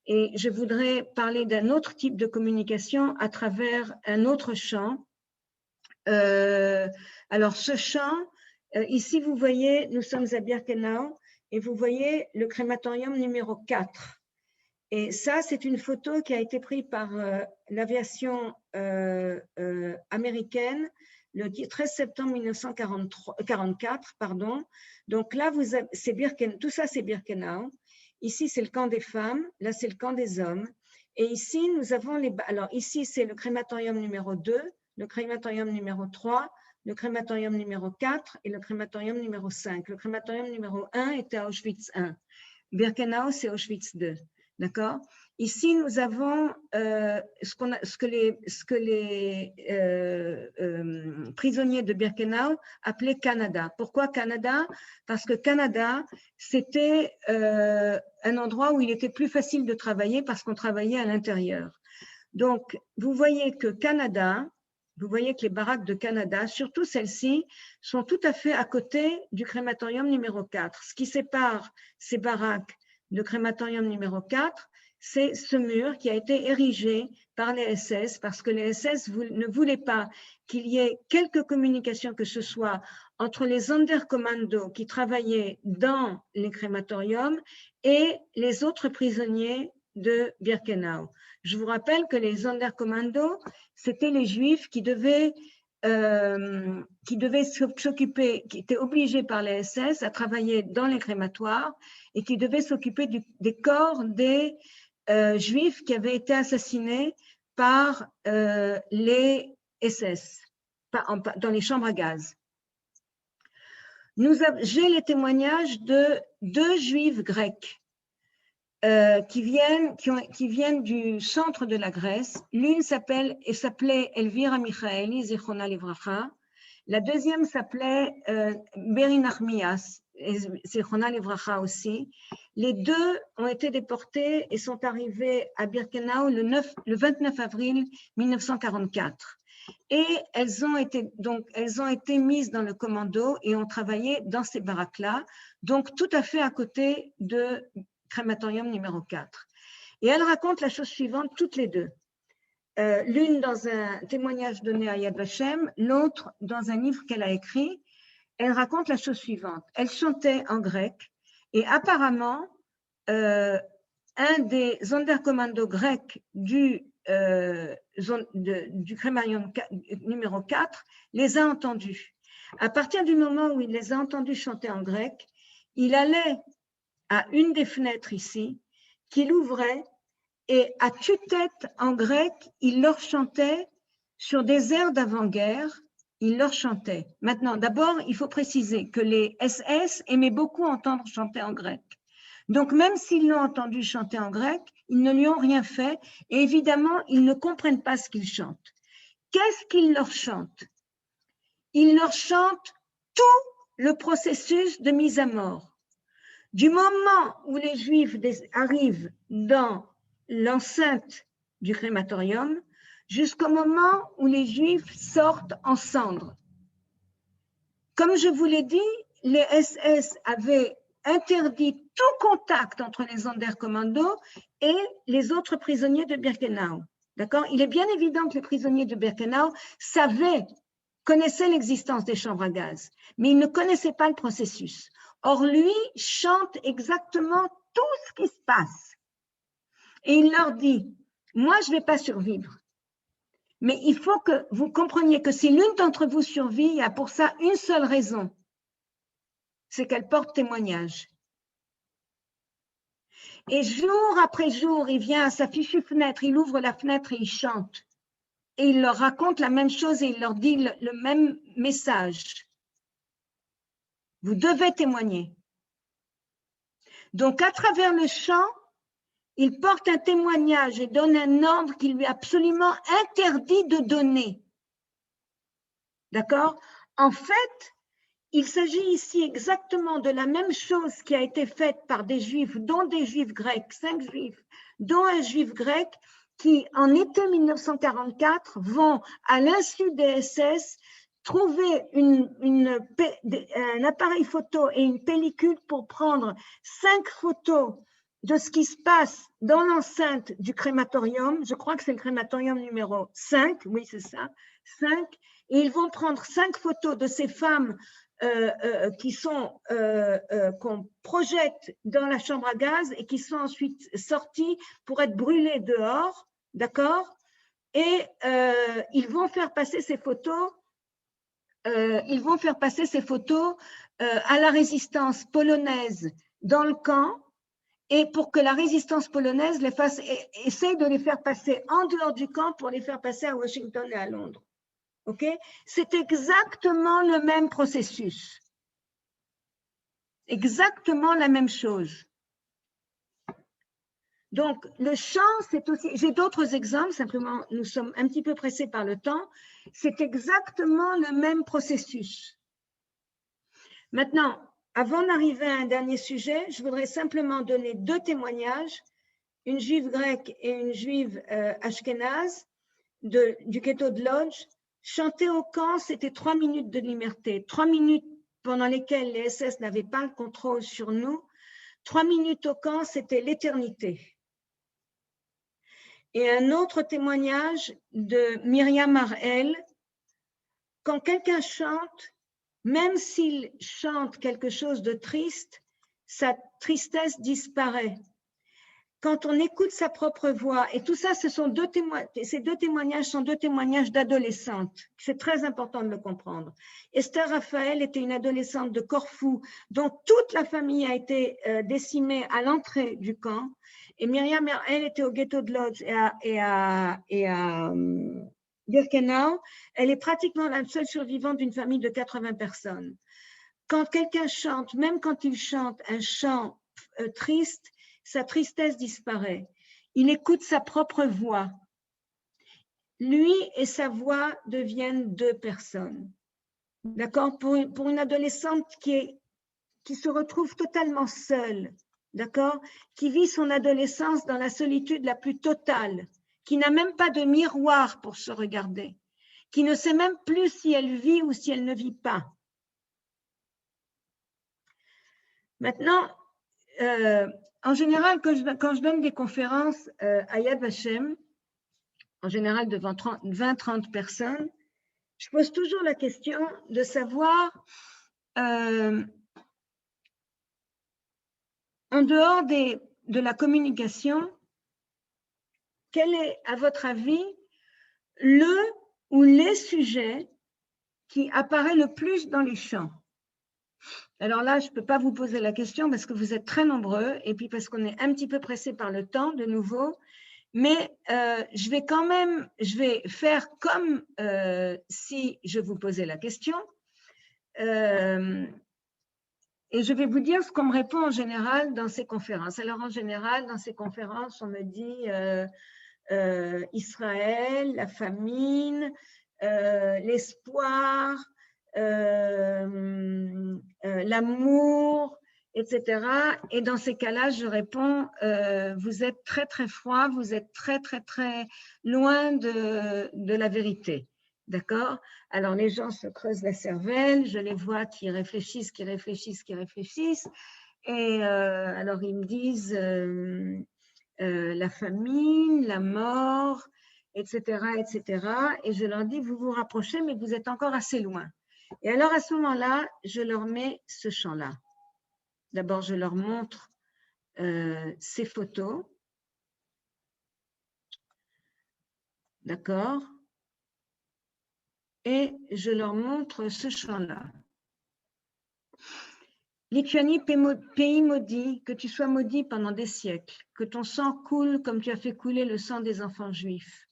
Et je voudrais parler d'un autre type de communication à travers un autre chant. Alors, ce chant, ici, vous voyez, nous sommes à Birkenau et vous voyez le crématorium numéro 4. Et ça, c'est une photo qui a été prise par l'aviation américaine le 13 septembre 1944. Donc là, tout ça, c'est Birkenau. Ici, c'est le camp des femmes. Là, c'est le camp des hommes. Et ici, nous avons alors ici, c'est le crématorium numéro 2, le crématorium numéro 3, le crématorium numéro 4 et le crématorium numéro 5. Le crématorium numéro 1 était à Auschwitz 1. Birkenau, c'est Auschwitz 2. D'accord? Ici, nous avons ce que les prisonniers de Birkenau appelaient Canada. Pourquoi Canada? Parce que Canada, c'était un endroit où il était plus facile de travailler parce qu'on travaillait à l'intérieur. Donc, vous voyez que Canada, vous voyez que les baraques de Canada, surtout celles-ci, sont tout à fait à côté du crématorium numéro 4. Ce qui sépare ces baraques de crématorium numéro 4, c'est ce mur qui a été érigé par les SS parce que les SS ne voulaient pas qu'il y ait quelque communication que ce soit entre les Sonderkommando qui travaillaient dans les crématoriums et les autres prisonniers de Birkenau. Je vous rappelle que les Sonderkommando, c'était les Juifs qui devaient s'occuper, qui étaient obligés par les SS à travailler dans les crématoires et qui devaient s'occuper des corps des Juifs qui avaient été assassinés par les SS dans les chambres à gaz. J'ai les témoignages de 2 Juifs grecs qui viennent du centre de la Grèce. L'une s'appelait Elvira Michaeli, Zichrona Livracha. La deuxième s'appelait Berin Armias, Zichrona Livracha aussi. Les 2 ont été déportés et sont arrivés à Birkenau le 29 avril 1944. Et elles ont été mises dans le commando et ont travaillé dans ces baraques-là, donc tout à fait à côté de crématorium numéro 4. Et elles racontent la chose suivante, toutes les 2. L'une dans un témoignage donné à Yad Vashem, l'autre dans un livre qu'elle a écrit. Elle raconte la chose suivante. Elle chantait en grec et apparemment, un des Sonderkommando grecs du crématorium numéro 4 les a entendus. À partir du moment où il les a entendus chanter en grec, il allait à une des fenêtres ici, qu'il ouvrait et à tue-tête en grec, il leur chantait sur des airs d'avant-guerre, il leur chantait. Maintenant, d'abord, il faut préciser que les SS aimaient beaucoup entendre chanter en grec. Donc, même s'ils l'ont entendu chanter en grec, ils ne lui ont rien fait et évidemment, ils ne comprennent pas ce qu'ils chantent. Qu'est-ce qu'ils leur chantent? Ils leur chantent tout le processus de mise à mort. Du moment où les Juifs arrivent dans l'enceinte du crématorium jusqu'au moment où les Juifs sortent en cendres. Comme je vous l'ai dit, les SS avaient interdit tout contact entre les Sonderkommando et les autres prisonniers de Birkenau. D'accord ? Il est bien évident que les prisonniers de Birkenau connaissaient l'existence des chambres à gaz, mais ils ne connaissaient pas le processus. Or, lui chante exactement tout ce qui se passe. Et il leur dit, moi, je ne vais pas survivre. Mais il faut que vous compreniez que si l'une d'entre vous survit, il y a pour ça une seule raison, c'est qu'elle porte témoignage. Et jour après jour, il vient à sa fichue fenêtre, il ouvre la fenêtre et il chante. Et il leur raconte la même chose et il leur dit le même message. Vous devez témoigner. Donc, à travers le chant, il porte un témoignage et donne un ordre qu'il lui est absolument interdit de donner. D'accord ? En fait, il s'agit ici exactement de la même chose qui a été faite par des Juifs, dont des Juifs grecs, 5 Juifs, dont un Juif grec qui, en été 1944, vont, à l'insu des SS, trouver un appareil photo et une pellicule pour prendre 5 photos de ce qui se passe dans l'enceinte du crématorium. Je crois que c'est le crématorium numéro 5, oui c'est ça, 5. Et ils vont prendre 5 photos de ces femmes qu'on projette dans la chambre à gaz et qui sont ensuite sorties pour être brûlées dehors, d'accord? Et ils vont faire passer ces photos, à la résistance polonaise dans le camp, et pour que la résistance polonaise essaye de les faire passer en dehors du camp pour les faire passer à Washington et à Londres. Okay? C'est exactement le même processus. Exactement la même chose. Donc, le chant, c'est aussi… J'ai d'autres exemples, simplement, nous sommes un petit peu pressés par le temps. C'est exactement le même processus. Maintenant, avant d'arriver à un dernier sujet, je voudrais simplement donner 2 témoignages, une juive grecque et une juive ashkénaze du ghetto de Lodz. Chanter au camp, c'était 3 minutes de liberté, 3 minutes pendant lesquelles les SS n'avaient pas le contrôle sur nous. 3 minutes au camp, c'était l'éternité. Et un autre témoignage de Myriam Harel, quand quelqu'un chante, même s'il chante quelque chose de triste, sa tristesse disparaît. Quand on écoute sa propre voix, et tout ça, ces 2 témoignages sont 2 témoignages d'adolescentes. C'est très important de le comprendre. Esther Raphaël était une adolescente de Corfou, dont toute la famille a été décimée à l'entrée du camp. Et Myriam, elle était au ghetto de Lodz et à Birkenau. Elle est pratiquement la seule survivante d'une famille de 80 personnes. Quand quelqu'un chante, même quand il chante un chant triste, sa tristesse disparaît. Il écoute sa propre voix. Lui et sa voix deviennent 2 personnes. D'accord ? Pour une adolescente qui se retrouve totalement seule, d'accord ? Qui vit son adolescence dans la solitude la plus totale, qui n'a même pas de miroir pour se regarder, qui ne sait même plus si elle vit ou si elle ne vit pas. Maintenant, en général, quand je donne des conférences à Yad Vashem, en général devant 20-30 personnes, je pose toujours la question de savoir, en dehors de la communication, quel est, à votre avis, le ou les sujets qui apparaissent le plus dans les chants? Alors là, je ne peux pas vous poser la question parce que vous êtes très nombreux et puis parce qu'on est un petit peu pressé par le temps de nouveau. Mais je vais faire comme si je vous posais la question. Et je vais vous dire ce qu'on me répond en général dans ces conférences. Alors en général, dans ces conférences, on me dit Israël, la famine, l'espoir, l'amour, etc. Et dans ces cas-là, je réponds, vous êtes très, très froid, vous êtes très, très, très loin de la vérité. D'accord? Alors, les gens se creusent la cervelle, je les vois qui réfléchissent, qui réfléchissent, qui réfléchissent. Et alors, ils me disent la famine, la mort, etc., etc. Et je leur dis, vous vous rapprochez, mais vous êtes encore assez loin. Et alors, à ce moment-là, je leur mets ce champ-là. D'abord, je leur montre ces photos. D'accord? Et je leur montre ce champ-là. Lituanie, pays maudit, que tu sois maudit pendant des siècles, que ton sang coule comme tu as fait couler le sang des enfants juifs,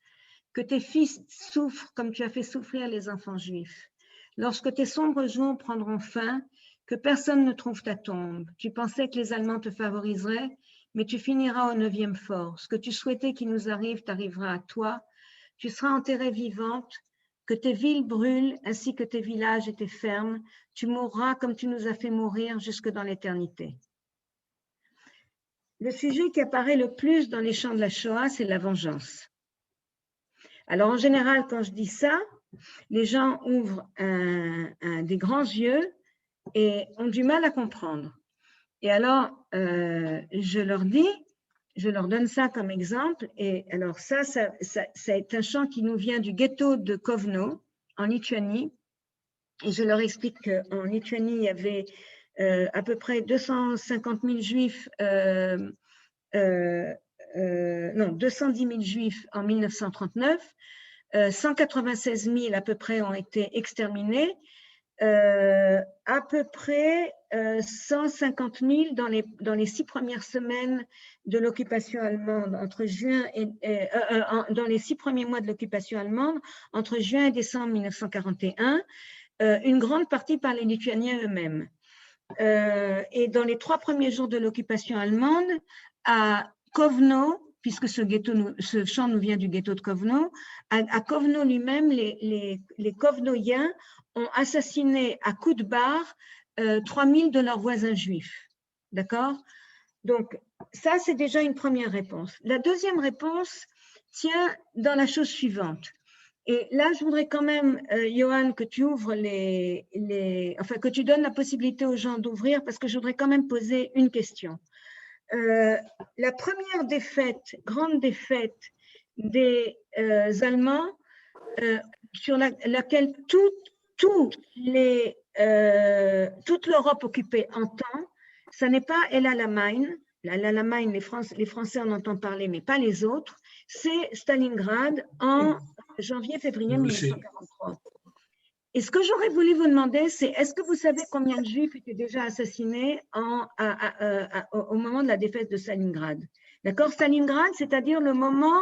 que tes fils souffrent comme tu as fait souffrir les enfants juifs. Lorsque tes sombres jours prendront fin, que personne ne trouve ta tombe. Tu pensais que les Allemands te favoriseraient, mais tu finiras au 9e fort. Ce que tu souhaitais qu'il nous arrive t'arrivera à toi. Tu seras enterrée vivante, que tes villes brûlent ainsi que tes villages et tes fermes. Tu mourras comme tu nous as fait mourir jusque dans l'éternité. Le sujet qui apparaît le plus dans les chants de la Shoah, c'est la vengeance. Alors, en général, quand je dis ça, les gens ouvrent des grands yeux et ont du mal à comprendre. Et alors, je leur dis, je leur donne ça comme exemple. Et alors, ça est un chant qui nous vient du ghetto de Kovno, en Lituanie. Et je leur explique qu'en Lituanie, il y avait à peu près 250 000 juifs, non, 210 000 juifs en 1939. 196 000 à peu près ont été exterminés, à peu près 150 000 dans les 6 premières semaines de l'occupation allemande, entre juin et dans les 6 premiers mois de l'occupation allemande, entre juin et décembre 1941, une grande partie par les Lituaniens eux-mêmes. Et dans les 3 premiers jours de l'occupation allemande, à Kovno, puisque ce chant nous vient du ghetto de Kovno, à Kovno lui-même, les Kovnoïens ont assassiné à coups de barre 3000 de leurs voisins juifs. D'accord? Donc, ça, c'est déjà une première réponse. La deuxième réponse tient dans la chose suivante. Et là, je voudrais quand même, Johan, que tu ouvres enfin, que tu donnes la possibilité aux gens d'ouvrir, parce que je voudrais quand même poser une question. La première défaite, grande défaite des Allemands, sur laquelle toute l'Europe occupée entend, ce n'est pas El Alamein. El Alamein, les Français en entendent parler, mais pas les autres. C'est Stalingrad en janvier-février 1943. Et ce que j'aurais voulu vous demander, c'est est-ce que vous savez combien de Juifs étaient déjà assassinés au moment de la défaite de Stalingrad? D'accord? Stalingrad, c'est-à-dire le moment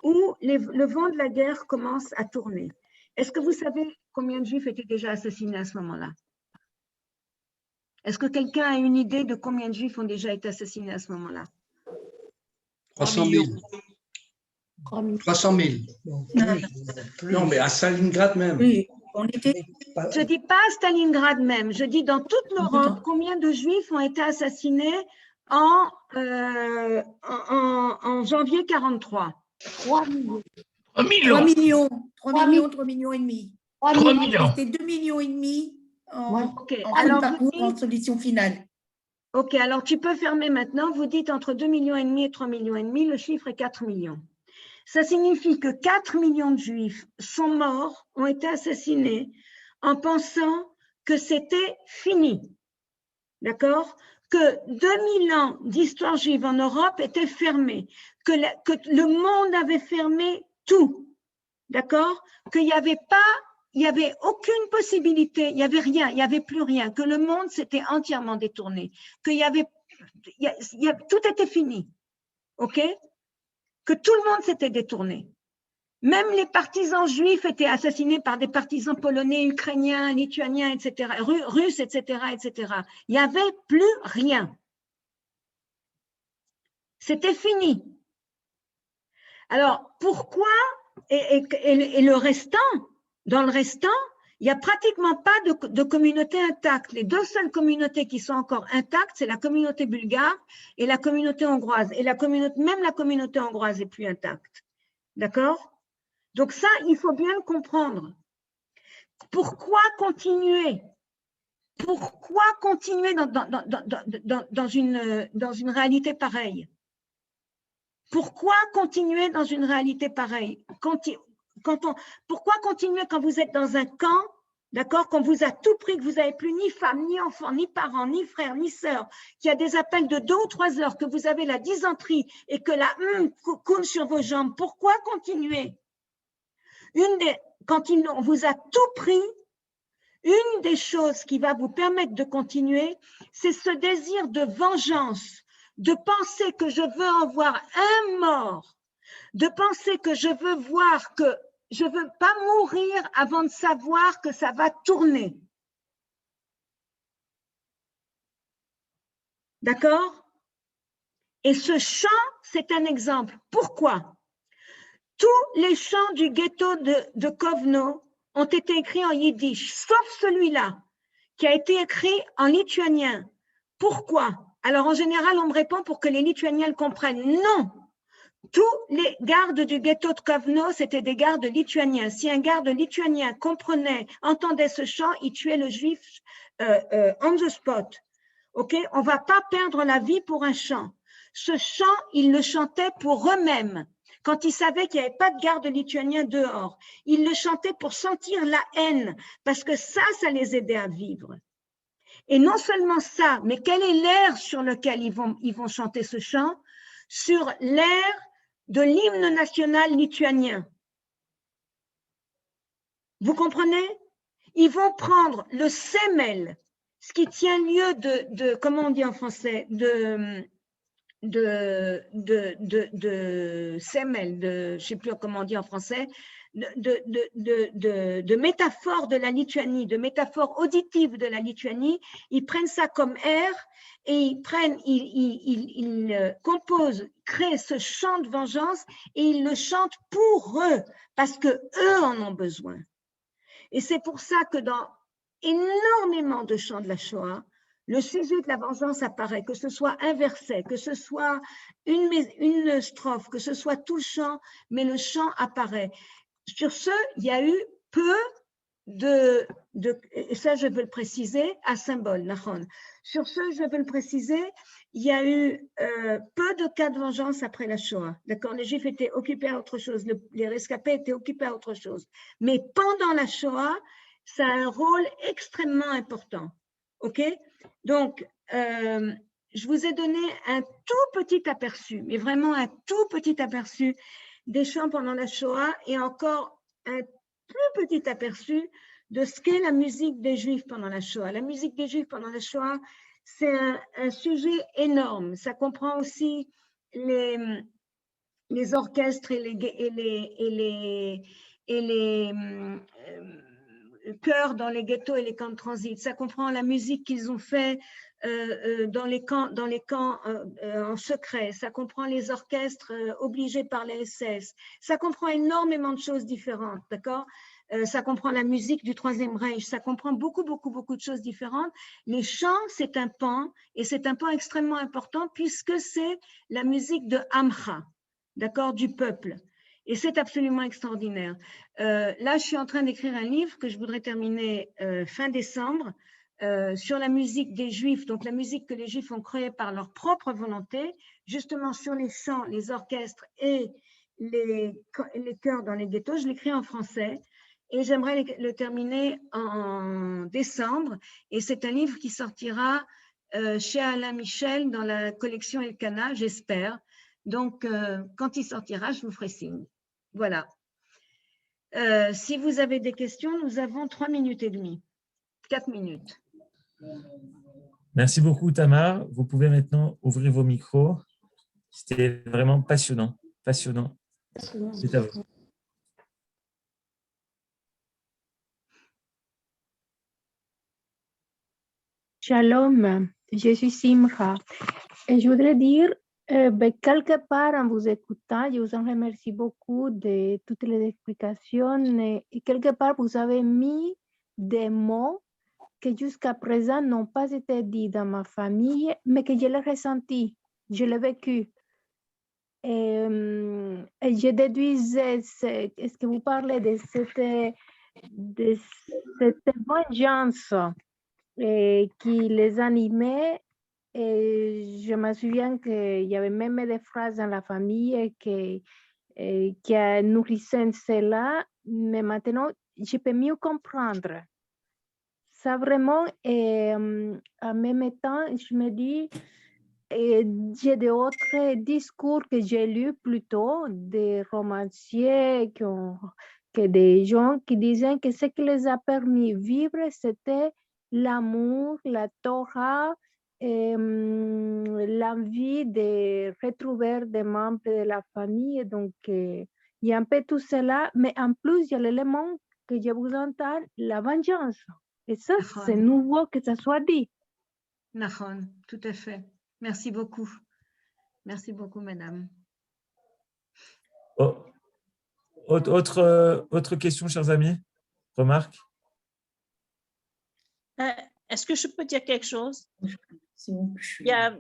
où le vent de la guerre commence à tourner. Est-ce que vous savez combien de Juifs étaient déjà assassinés à ce moment-là? Est-ce que quelqu'un a une idée de combien de Juifs ont déjà été assassinés à ce moment-là? 300 000. 300 000. Non, mais à Stalingrad même. Oui, on était. Je ne dis pas à Stalingrad même, je dis dans toute l'Europe, combien de Juifs ont été assassinés en janvier 1943? 3 millions. 3 millions. 3 millions. 3 millions, 3 millions et demi. 3 millions. C'était 2 millions et demi en alors, parcours, en solution finale. Ok, alors tu peux fermer maintenant. Vous dites entre 2 millions et demi et 3 millions et demi, le chiffre est 4 millions. Ça signifie que 4 millions de Juifs sont morts, ont été assassinés en pensant que c'était fini. D'accord? Que 2000 ans d'histoire juive en Europe étaient fermés, que le monde avait fermé tout. D'accord? Qu'il n'y avait pas, il n'y avait aucune possibilité, il n'y avait rien, il n'y avait plus rien, que le monde s'était entièrement détourné, qu'il y avait, tout était fini. OK? Que tout le monde s'était détourné. Même les partisans juifs étaient assassinés par des partisans polonais, ukrainiens, lituaniens, etc., russes, etc., etc. Il n'y avait plus rien. C'était fini. Alors, pourquoi, et le restant, dans le restant, Il n'y a pratiquement pas de communauté intacte. Les deux seules communautés qui sont encore intactes, c'est la communauté bulgare et la communauté hongroise. Et même la communauté hongroise est plus intacte. D'accord? Donc ça, il faut bien le comprendre. Pourquoi continuer? Pourquoi continuer dans une réalité pareille? Pourquoi continuer dans une réalité pareille? Pourquoi continuer quand vous êtes dans un camp, d'accord, qu'on vous a tout pris, que vous n'avez plus ni femme, ni enfant, ni parents, ni frères, ni sœurs, qu'il y a des appels de 2 ou 3 heures, que vous avez la dysenterie et que la coule sur vos jambes? Pourquoi continuer? Quand on vous a tout pris, une des choses qui va vous permettre de continuer, c'est ce désir de vengeance, de penser que je veux en voir un mort, de penser que je veux voir que je ne veux pas mourir avant de savoir que ça va tourner. D'accord? Et ce chant, c'est un exemple. Pourquoi? Tous les chants du ghetto de Kovno ont été écrits en yiddish, sauf celui-là, qui a été écrit en lituanien. Pourquoi? Alors, en général, on me répond pour que les Lituaniens le comprennent. Non! Tous les gardes du ghetto de Kovno, c'était des gardes lituaniens. Si un garde lituanien entendait ce chant, il tuait le juif on the spot. Ok? On ne va pas perdre la vie pour un chant. Ce chant, ils le chantaient pour eux-mêmes. Quand ils savaient qu'il n'y avait pas de garde lituanien dehors, ils le chantaient pour sentir la haine, parce que ça les aidait à vivre. Et non seulement ça, mais quel est l'air sur lequel ils vont chanter ce chant? Sur l'air de l'hymne national lituanien. Vous comprenez? Ils vont prendre le semel, ce qui tient lieu de comment on dit en français, de semel, je ne sais plus comment on dit en français, de métaphore de la Lituanie, de métaphore auditive de la Lituanie. Ils prennent ça comme air et ils composent, créent ce chant de vengeance et ils le chantent pour eux, parce que eux en ont besoin. Et c'est pour ça que dans énormément de chants de la Shoah, le sujet de la vengeance apparaît, que ce soit un verset, que ce soit une strophe, que ce soit tout le chant, mais le chant apparaît. Sur ce, il y a eu peu et ça je veux le préciser, à symbole, Nahon. Sur ce, je veux le préciser, il y a eu peu de cas de vengeance après la Shoah. D'accord, les Juifs étaient occupés à autre chose, les rescapés étaient occupés à autre chose. Mais pendant la Shoah, ça a un rôle extrêmement important. OK? Donc, je vous ai donné un tout petit aperçu, mais vraiment un tout petit aperçu des chants pendant la Shoah et encore un plus petit aperçu de ce qu'est la musique des Juifs pendant la Shoah. La musique des Juifs pendant la Shoah, c'est un sujet énorme. Ça comprend aussi les orchestres et les chœurs dans les ghettos et les camps de transit. Ça comprend la musique qu'ils ont fait dans les camps en secret. Ça comprend les orchestres obligés par les SS. Ça comprend énormément de choses différentes, d'accord? Ça comprend la musique du Troisième Reich. Ça comprend beaucoup de choses différentes. Les chants, c'est un pan, et c'est un pan extrêmement important puisque c'est la musique de Amcha, d'accord, du peuple. Et c'est absolument extraordinaire. Là, je suis en train d'écrire un livre que je voudrais terminer fin décembre sur la musique des Juifs, donc la musique que les Juifs ont créée par leur propre volonté, justement sur les chants, les orchestres et les chœurs dans les ghettos. Je l'écris en français et j'aimerais le terminer en décembre. Et c'est un livre qui sortira chez Alain Michel dans la collection Elkana, j'espère. Donc, quand il sortira, je vous ferai signe. Voilà. Si vous avez des questions, nous avons 3 minutes et demie, 4 minutes. Merci beaucoup, Tamar. Vous pouvez maintenant ouvrir vos micros. C'était vraiment passionnant. Passionnant. C'est à vous. Shalom, je suis Simcha. Et je voudrais dire, quelque part en vous écoutant, je vous en remercie beaucoup de toutes les explications et quelque part vous avez mis des mots qui jusqu'à présent n'ont pas été dits dans ma famille, mais que je l'ai ressenti, je l'ai vécu. Et je déduisais ce que vous parlez de cette vengeance qui les animait. Et je me souviens qu'il y avait même des phrases dans la famille qui nourrissaient cela, mais maintenant, je peux mieux comprendre. Ça vraiment, et en même temps, je me dis, j'ai d'autres discours que j'ai lus plutôt, des romanciers que des gens qui disaient que ce qui les a permis de vivre, c'était l'amour, la Torah, l'envie de retrouver des membres de la famille. Donc, il y a un peu tout cela, mais en plus, il y a l'élément que je vous entends, la vengeance. Et ça, c'est nouveau que ça soit dit. Nahon, tout à fait. Merci beaucoup. Merci beaucoup, madame. Oh, autre question, chers amis? Remarque? Est-ce que je peux dire quelque chose? Il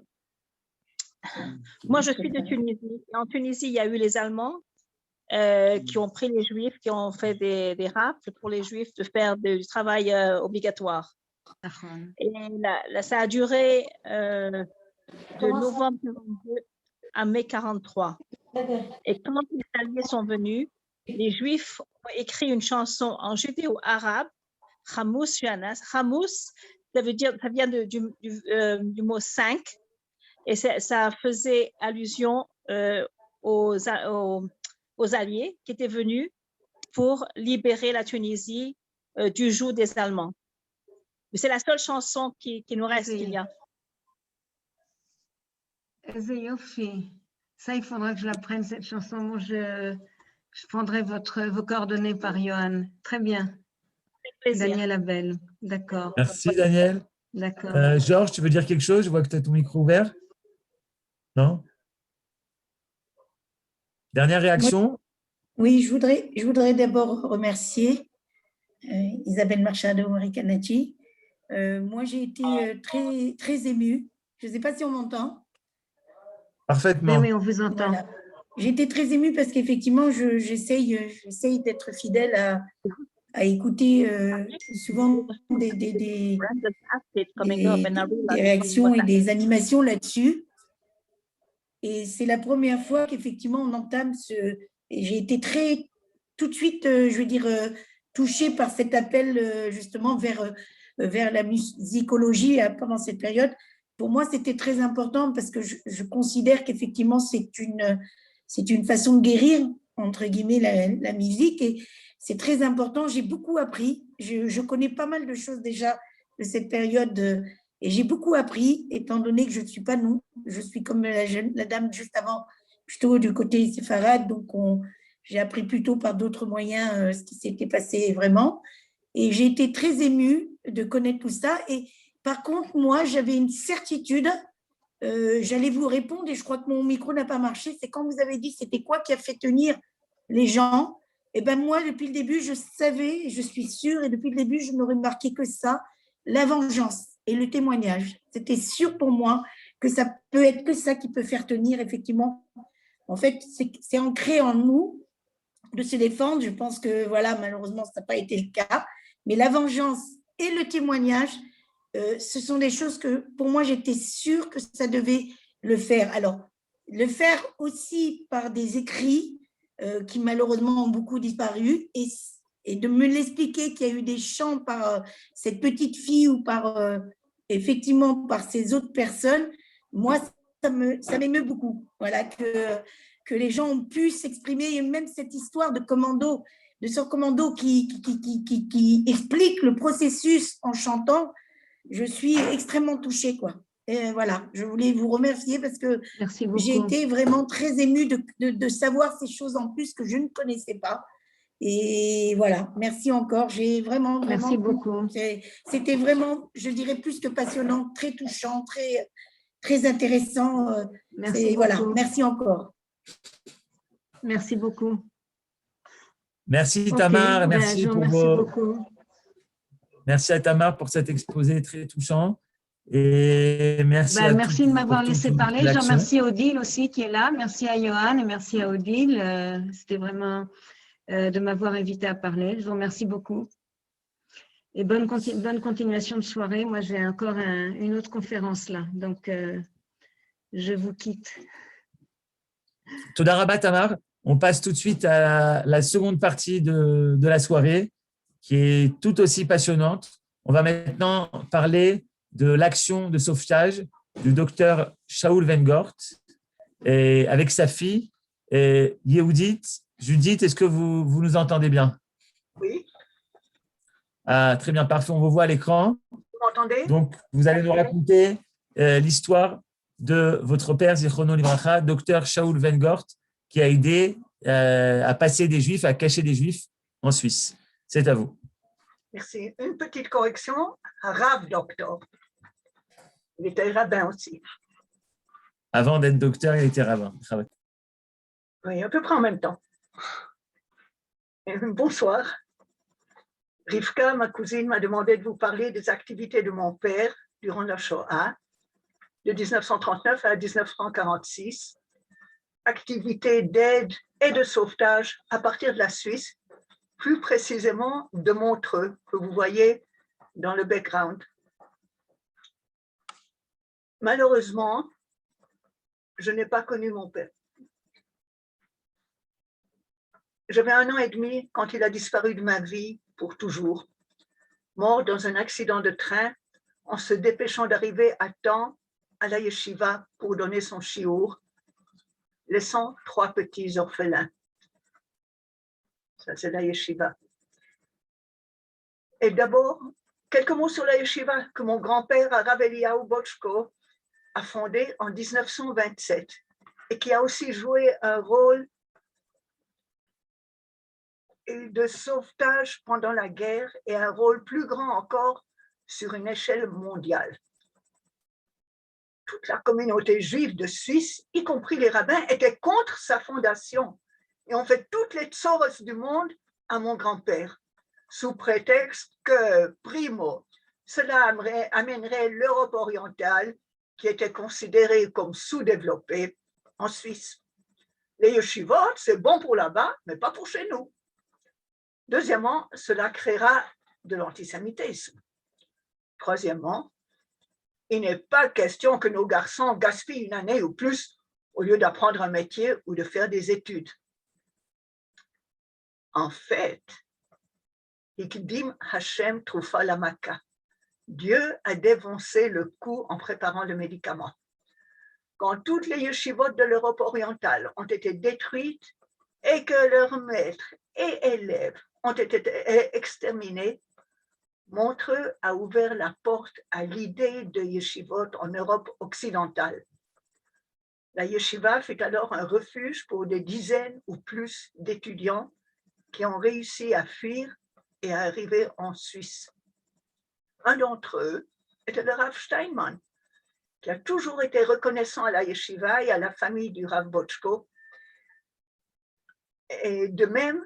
Moi, je suis de Tunisie. En Tunisie, il y a eu les Allemands qui ont pris les Juifs, qui ont fait des rafles pour les Juifs de faire du travail obligatoire. Et là, ça a duré de novembre 42 à mai 43. Et quand les Alliés sont venus, les Juifs ont écrit une chanson en judéo-arabe, Hamous Yanas. Hamous, ça vient du mot 5, et ça faisait allusion aux Alliés qui étaient venus pour libérer la Tunisie du joug des Allemands. C'est la seule chanson qui nous reste qu'il y a. Ça, il faudra que je la prenne, cette chanson. Moi, je prendrai vos coordonnées par Johan. Très bien. Daniel Abel, d'accord. Merci, Daniel. D'accord. Georges, tu veux dire quelque chose? Je vois que tu as ton micro ouvert. Non? Dernière réaction? Oui, je voudrais d'abord remercier Isabelle Machado-Maricanati. Moi, j'ai été très, très émue. Je ne sais pas si on m'entend. Parfaitement. Oui, on vous entend. Voilà. J'ai été très émue parce qu'effectivement, j'essaye d'être fidèle à écouter souvent des réactions et des animations là-dessus. Et c'est la première fois qu'effectivement, on entame et j'ai été tout de suite, je veux dire, touchée par cet appel justement vers la musicologie pendant cette période. Pour moi, c'était très important parce que je considère qu'effectivement, c'est une façon de guérir, entre guillemets, la musique. Et c'est très important. J'ai beaucoup appris. Je connais pas mal de choses déjà de cette période et j'ai beaucoup appris, étant donné que je ne suis pas nous. Je suis comme la dame juste avant, plutôt du côté séfarade. Donc, j'ai appris plutôt par d'autres moyens ce qui s'était passé vraiment. Et j'ai été très émue de connaître tout ça. Et par contre, moi, j'avais une certitude. J'allais vous répondre et je crois que mon micro n'a pas marché. C'est quand vous avez dit c'était quoi qui a fait tenir les gens. Et ben moi, depuis le début, je savais, je suis sûre, et depuis le début, je n'aurais marqué que ça, la vengeance et le témoignage. C'était sûr pour moi que ça peut être que ça qui peut faire tenir, effectivement. En fait, c'est ancré en nous de se défendre. Je pense que, voilà, malheureusement, ça n'a pas été le cas. Mais la vengeance et le témoignage, ce sont des choses que, pour moi, j'étais sûre que ça devait le faire. Alors, le faire aussi par des écrits qui, malheureusement, ont beaucoup disparu et de me l'expliquer qu'il y a eu des chants par cette petite fille ou effectivement, par ces autres personnes, moi, ça m'émeut beaucoup. Voilà, que les gens ont pu s'exprimer, et même cette histoire de ce commando qui explique le processus en chantant, je suis extrêmement touchée, quoi. Et voilà, je voulais vous remercier parce que j'ai été vraiment très émue de savoir ces choses en plus que je ne connaissais pas. Et voilà, merci encore. J'ai vraiment, merci beaucoup. C'était vraiment, je dirais, plus que passionnant, très touchant, très, très intéressant. Merci. Voilà, merci encore. Merci beaucoup. Merci Tamar, merci pour Merci à Tamar pour cet exposé très touchant. Et merci à merci toutes de m'avoir pour laissé toute parler. Je l'action. remercie Odile aussi qui est là. Merci à Johan et merci à Odile. C'était vraiment de m'avoir invité à parler. Je vous remercie beaucoup. Et bonne continuation de soirée. Moi, j'ai encore une autre conférence là. Donc, je vous quitte. Toda Rabba Tamar. On passe tout de suite à la seconde partie de la soirée, qui est tout aussi passionnante. On va maintenant parler de l'action de sauvetage du docteur Shaul Weingart et avec sa fille, Yehudit. Judith, est-ce que vous nous entendez bien? Oui. Ah, très bien, parfait. On vous voit à l'écran. Vous m'entendez? Donc, vous allez nous raconter l'histoire de votre père, Zichrono Livracha, docteur Shaul Weingart, qui a aidé à passer des Juifs, à cacher des Juifs en Suisse. C'est à vous. Merci. Une petite correction, Rav Docteur. Il était rabbin aussi. Avant d'être docteur, il était rabbin. Oui, à peu près en même temps. Et bonsoir. Rivka, ma cousine, m'a demandé de vous parler des activités de mon père durant la Shoah, de 1939 à 1946. Activités d'aide et de sauvetage à partir de la Suisse, plus précisément de Montreux, que vous voyez dans le background. Malheureusement, je n'ai pas connu mon père. J'avais 1 an et demi quand il a disparu de ma vie pour toujours, mort dans un accident de train en se dépêchant d'arriver à temps à la yeshiva pour donner son shiur, laissant 3 petits orphelins. Ça, c'est la yeshiva. Et d'abord, quelques mots sur la yeshiva que mon grand-père, Rav Eliyahu Bochko, a fondée en 1927 et qui a aussi joué un rôle de sauvetage pendant la guerre et un rôle plus grand encore sur une échelle mondiale. Toute la communauté juive de Suisse, y compris les rabbins, était contre sa fondation et ont fait toutes les tsoros du monde à mon grand-père, sous prétexte que, primo, cela amènerait l'Europe orientale, qui était considérée comme sous-développée, en Suisse. Les yeshivot, c'est bon pour là-bas, mais pas pour chez nous. Deuxièmement, cela créera de l'antisémitisme. Troisièmement, il n'est pas question que nos garçons gaspillent 1 année ou plus au lieu d'apprendre un métier ou de faire des études. En fait, Hikdim Hashem Trufa Lamaka. Dieu a dévancé le coup en préparant le médicament. Quand toutes les yeshivot de l'Europe orientale ont été détruites et que leurs maîtres et élèves ont été exterminés, Montreux a ouvert la porte à l'idée de yeshivot en Europe occidentale. La yeshiva fut alors un refuge pour des dizaines ou plus d'étudiants qui ont réussi à fuir et à arriver en Suisse. Un d'entre eux était le Rav Steinman, qui a toujours été reconnaissant à la yeshiva et à la famille du Rav Bochko. Et de même,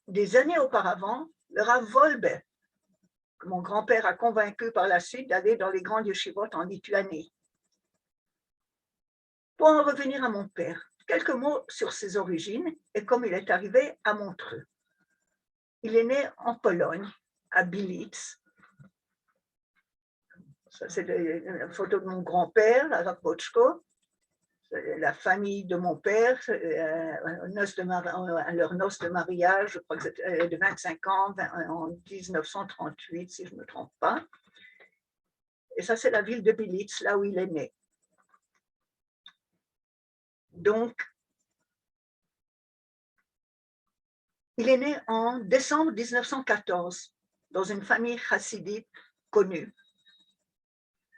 des années auparavant, le Rav Wolbe, que mon grand-père a convaincu par la suite d'aller dans les grandes yeshivot en Lituanie. Pour en revenir à mon père, quelques mots sur ses origines et comment il est arrivé à Montreux. Il est né en Pologne, à Bilic. Ça, c'est une photo de mon grand-père, la Rav Bochko. La famille de mon père, leur noce de mariage, je crois que c'était de 25 ans, en 1938, si je ne me trompe pas. Et ça, c'est la ville de Bilic, là où il est né. Donc, il est né en décembre 1914, dans une famille chassidite connue.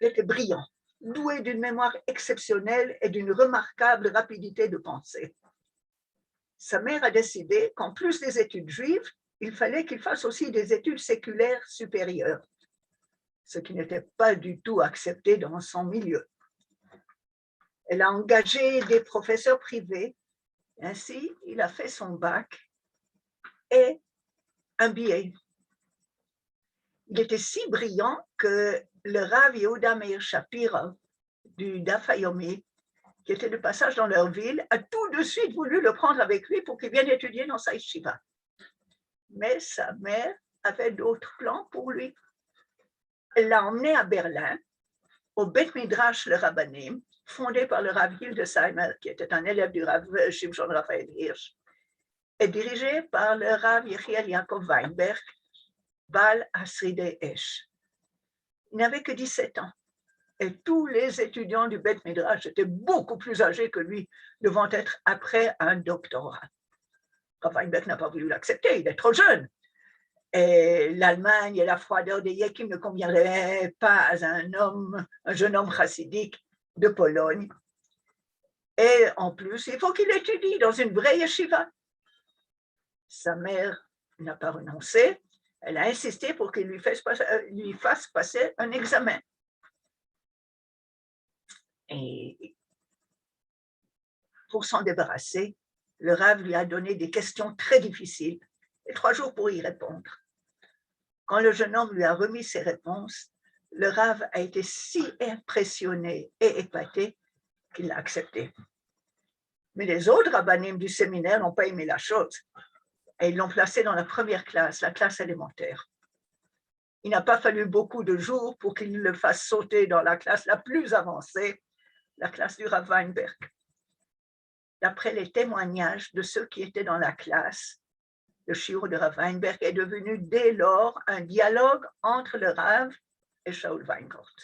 Il était brillant, doué d'une mémoire exceptionnelle et d'une remarquable rapidité de pensée. Sa mère a décidé qu'en plus des études juives, il fallait qu'il fasse aussi des études séculaires supérieures, ce qui n'était pas du tout accepté dans son milieu. Elle a engagé des professeurs privés, ainsi il a fait son bac et un BA. Il était si brillant que le Rav Yehuda Meir Shapira du Daf Yomi, qui était de passage dans leur ville, a tout de suite voulu le prendre avec lui pour qu'il vienne étudier dans sa yeshiva. Mais sa mère avait d'autres plans pour lui. Elle l'a emmené à Berlin, au Beth Midrash le Rabbanim, fondé par le Rav Hildesheimer, qui était un élève du Rav Shimshon Raphaël Hirsch, et dirigé par le Rav Yechiel Yaakov Weinberg, Baal Hasridei Esh. Il n'avait que 17 ans, et tous les étudiants du Beth Midrash étaient beaucoup plus âgés que lui, devant être après un doctorat. Rav Weinberg n'a pas voulu l'accepter, il est trop jeune. Et l'Allemagne et la froideur des Yekim ne conviendraient pas à un jeune homme chassidique de Pologne. Et en plus, il faut qu'il étudie dans une vraie yeshiva. Sa mère n'a pas renoncé, elle a insisté pour qu'il lui fasse passer un examen. Et pour s'en débarrasser, le Rav lui a donné des questions très difficiles et 3 jours pour y répondre. Quand le jeune homme lui a remis ses réponses, le Rav a été si impressionné et épaté qu'il l'a accepté. Mais les autres rabbanim du séminaire n'ont pas aimé la chose et ils l'ont placé dans la première classe, la classe élémentaire. Il n'a pas fallu beaucoup de jours pour qu'il le fasse sauter dans la classe la plus avancée, la classe du Rav Weinberg. D'après les témoignages de ceux qui étaient dans la classe, le shiur de Rav Weinberg est devenu dès lors un dialogue entre le Rav et Shaul Weingart.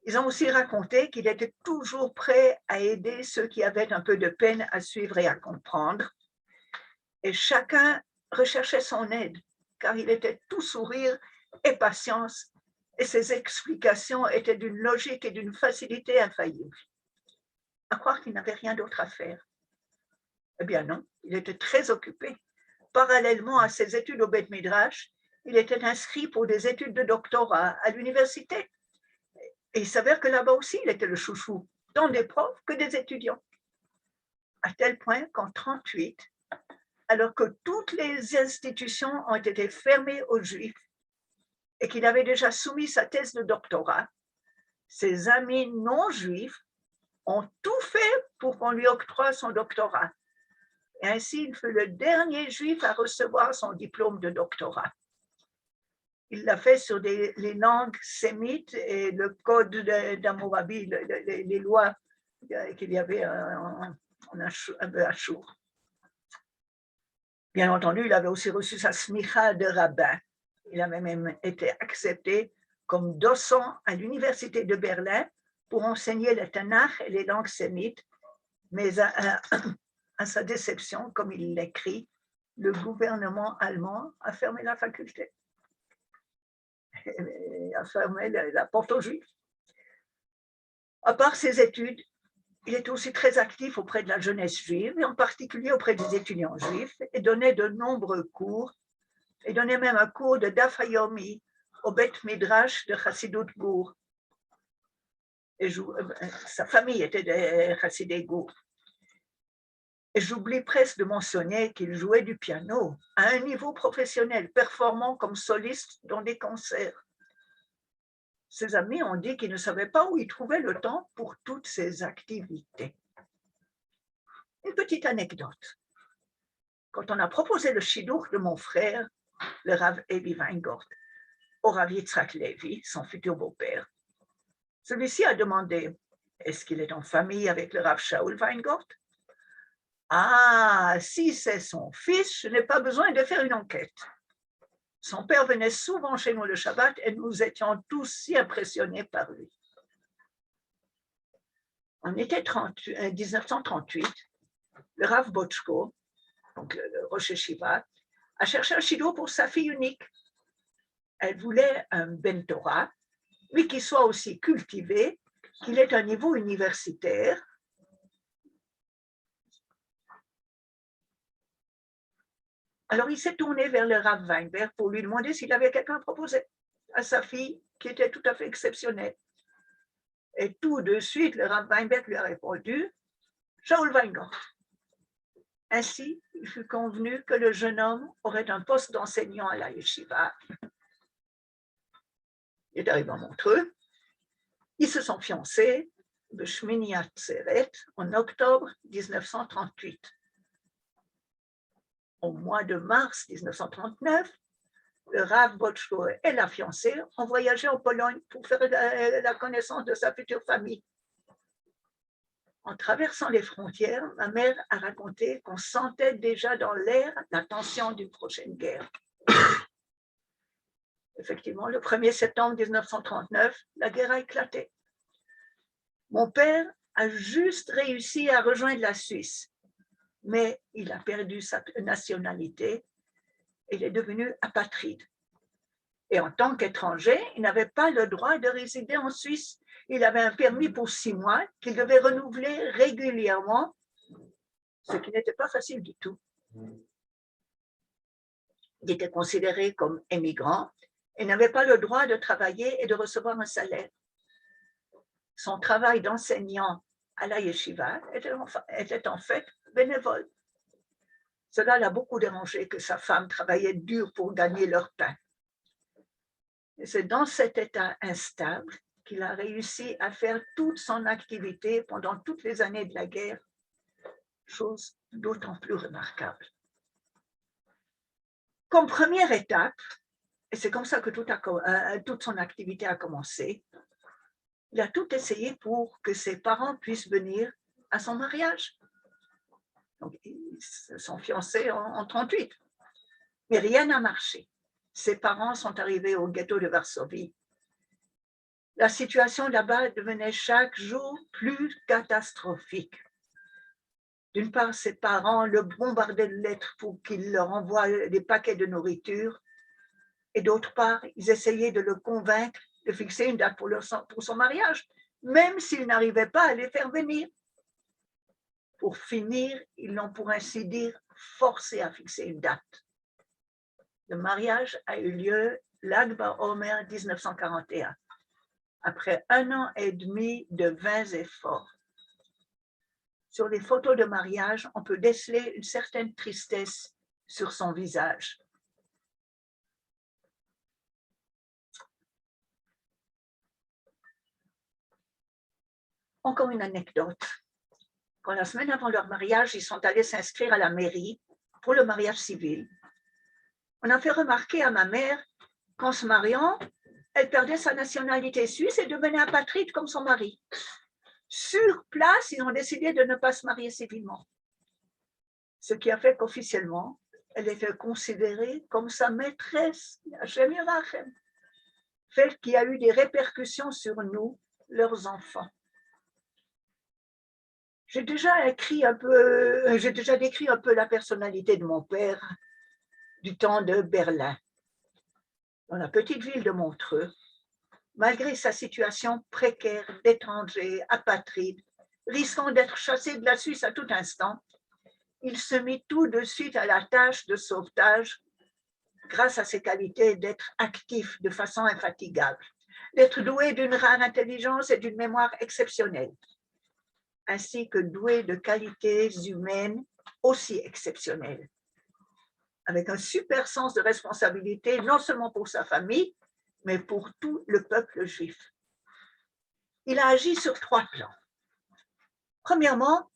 Ils ont aussi raconté qu'il était toujours prêt à aider ceux qui avaient un peu de peine à suivre et à comprendre. Et chacun recherchait son aide, car il était tout sourire et patience, et ses explications étaient d'une logique et d'une facilité infaillibles. À croire qu'il n'avait rien d'autre à faire. Eh bien non, il était très occupé. Parallèlement à ses études au Beth Midrash, il était inscrit pour des études de doctorat à l'université. Et il s'avère que là-bas aussi, il était le chouchou, tant des profs que des étudiants. À tel point qu'en 1938, alors que toutes les institutions ont été fermées aux Juifs et qu'il avait déjà soumis sa thèse de doctorat, ses amis non-juifs ont tout fait pour qu'on lui octroie son doctorat. Et ainsi, il fut le dernier juif à recevoir son diplôme de doctorat. Il l'a fait sur les langues sémites et le code d'Hammurabi, les lois qu'il y avait en Achour. Bien entendu, il avait aussi reçu sa smicha de rabbin. Il avait même été accepté comme docent à l'université de Berlin pour enseigner le Tanakh et les langues sémites, mais à sa déception, comme il l'écrit, le gouvernement allemand a fermé la faculté, a fermé la porte aux Juifs. À part ses études, il était aussi très actif auprès de la jeunesse juive, et en particulier auprès des étudiants juifs, et donnait de nombreux cours, et donnait même un cours de Daf Yomi au Beth Midrash de Chassidut Gour. Et sa famille était des Chassidei Gour. Et j'oublie presque de mentionner qu'il jouait du piano à un niveau professionnel, performant comme soliste dans des concerts. Ses amis ont dit qu'il ne savait pas où il trouvait le temps pour toutes ces activités. Une petite anecdote. Quand on a proposé le shidur de mon frère, le Rav Evi Weingart, au Rav Yitzhak Levi, son futur beau-père, celui-ci a demandé « Est-ce qu'il est en famille avec le Rav Shaul Weingart ?» Ah, si c'est son fils, je n'ai pas besoin de faire une enquête. Son père venait souvent chez nous le Shabbat et nous étions tous si impressionnés par lui. En été 1938, le Rav Botchko, donc le Rosh Yeshiva, a cherché un shidur pour sa fille unique. Elle voulait un Ben Torah, mais qui soit aussi cultivé, qu'il ait un niveau universitaire. Alors, il s'est tourné vers le Rav Weinberg pour lui demander s'il avait quelqu'un à proposer à sa fille, qui était tout à fait exceptionnelle. Et tout de suite, le Rav Weinberg lui a répondu « Shaul Weingart ». Ainsi, il fut convenu que le jeune homme aurait un poste d'enseignant à la yeshiva Il est arrivé à Montreux. Ils se sont fiancés le Shmini Atzeret en octobre 1938. Au mois de mars 1939, le Rav Botchko et la fiancée ont voyagé en Pologne pour faire la connaissance de sa future famille. En traversant les frontières, ma mère a raconté qu'on sentait déjà dans l'air la tension d'une prochaine guerre. Effectivement, le 1er septembre 1939, la guerre a éclaté. Mon père a juste réussi à rejoindre la Suisse, mais il a perdu sa nationalité et il est devenu apatride. Et en tant qu'étranger, il n'avait pas le droit de résider en Suisse. Il avait un permis pour 6 mois qu'il devait renouveler régulièrement, ce qui n'était pas facile du tout. Il était considéré comme émigrant et n'avait pas le droit de travailler et de recevoir un salaire. Son travail d'enseignant à la yeshiva était en fait bénévole. Cela l'a beaucoup dérangé que sa femme travaillait dur pour gagner leur pain. Et c'est dans cet état instable qu'il a réussi à faire toute son activité pendant toutes les années de la guerre, chose d'autant plus remarquable. Comme première étape, et c'est comme ça que toute son activité a commencé, il a tout essayé pour que ses parents puissent venir à son mariage. Donc, ils se sont fiancés en 1938. Mais rien n'a marché. Ses parents sont arrivés au ghetto de Varsovie. La situation là-bas devenait chaque jour plus catastrophique. D'une part, ses parents le bombardaient de lettres pour qu'il leur envoie des paquets de nourriture. Et d'autre part, ils essayaient de le convaincre de fixer une date pour son mariage, même s'ils n'arrivaient pas à les faire venir. Pour finir, ils l'ont pour ainsi dire forcé à fixer une date. Le mariage a eu lieu Lag BaOmer 1941, après 1 an et demi de vains efforts. Sur les photos de mariage, on peut déceler une certaine tristesse sur son visage. Encore une anecdote. Quand la semaine avant leur mariage, ils sont allés s'inscrire à la mairie pour le mariage civil, on a fait remarquer à ma mère qu'en se mariant, elle perdait sa nationalité suisse et devenait apatride comme son mari. Sur place, ils ont décidé de ne pas se marier civilement. Ce qui a fait qu'officiellement, elle était considérée comme sa maîtresse, Hashem Yerachem, fait qu'il y a eu des répercussions sur nous, leurs enfants. J'ai déjà décrit un peu la personnalité de mon père du temps de Berlin. Dans la petite ville de Montreux, malgré sa situation précaire d'étranger, apatride, risquant d'être chassé de la Suisse à tout instant, il se mit tout de suite à la tâche de sauvetage grâce à ses qualités d'être actif de façon infatigable, d'être doué d'une rare intelligence et d'une mémoire exceptionnelle, ainsi que doué de qualités humaines aussi exceptionnelles, avec un super sens de responsabilité, non seulement pour sa famille, mais pour tout le peuple juif. Il a agi sur 3 plans. Premièrement,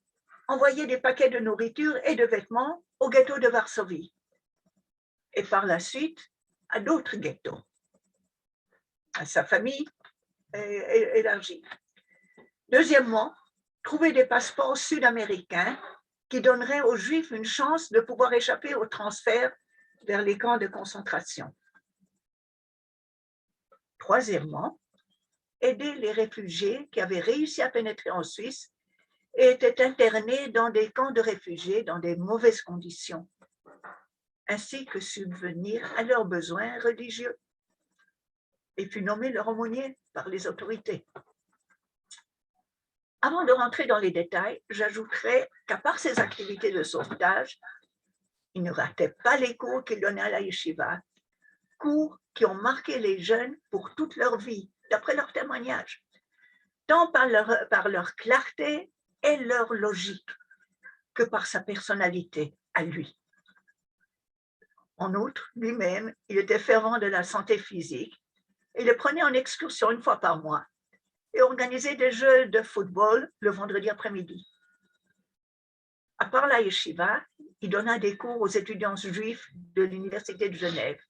envoyer des paquets de nourriture et de vêtements au ghetto de Varsovie, et par la suite à d'autres ghettos, à sa famille élargie. Deuxièmement, trouver des passeports sud-américains qui donneraient aux Juifs une chance de pouvoir échapper au transfert vers les camps de concentration. Troisièmement, aider les réfugiés qui avaient réussi à pénétrer en Suisse et étaient internés dans des camps de réfugiés dans des mauvaises conditions, ainsi que subvenir à leurs besoins religieux. Et fut nommé leur aumônier par les autorités. Avant de rentrer dans les détails, j'ajouterai qu'à part ces activités de sauvetage, il ne ratait pas les cours qu'il donnait à la yeshiva, cours qui ont marqué les jeunes pour toute leur vie, d'après leurs témoignages, tant par leur clarté et leur logique que par sa personnalité à lui. En outre, lui-même, il était fervent de la santé physique Il les prenait en excursion une fois par mois et organisait des jeux de football le vendredi après-midi. À part la yeshiva, il donna des cours aux étudiants juifs de l'Université de Genève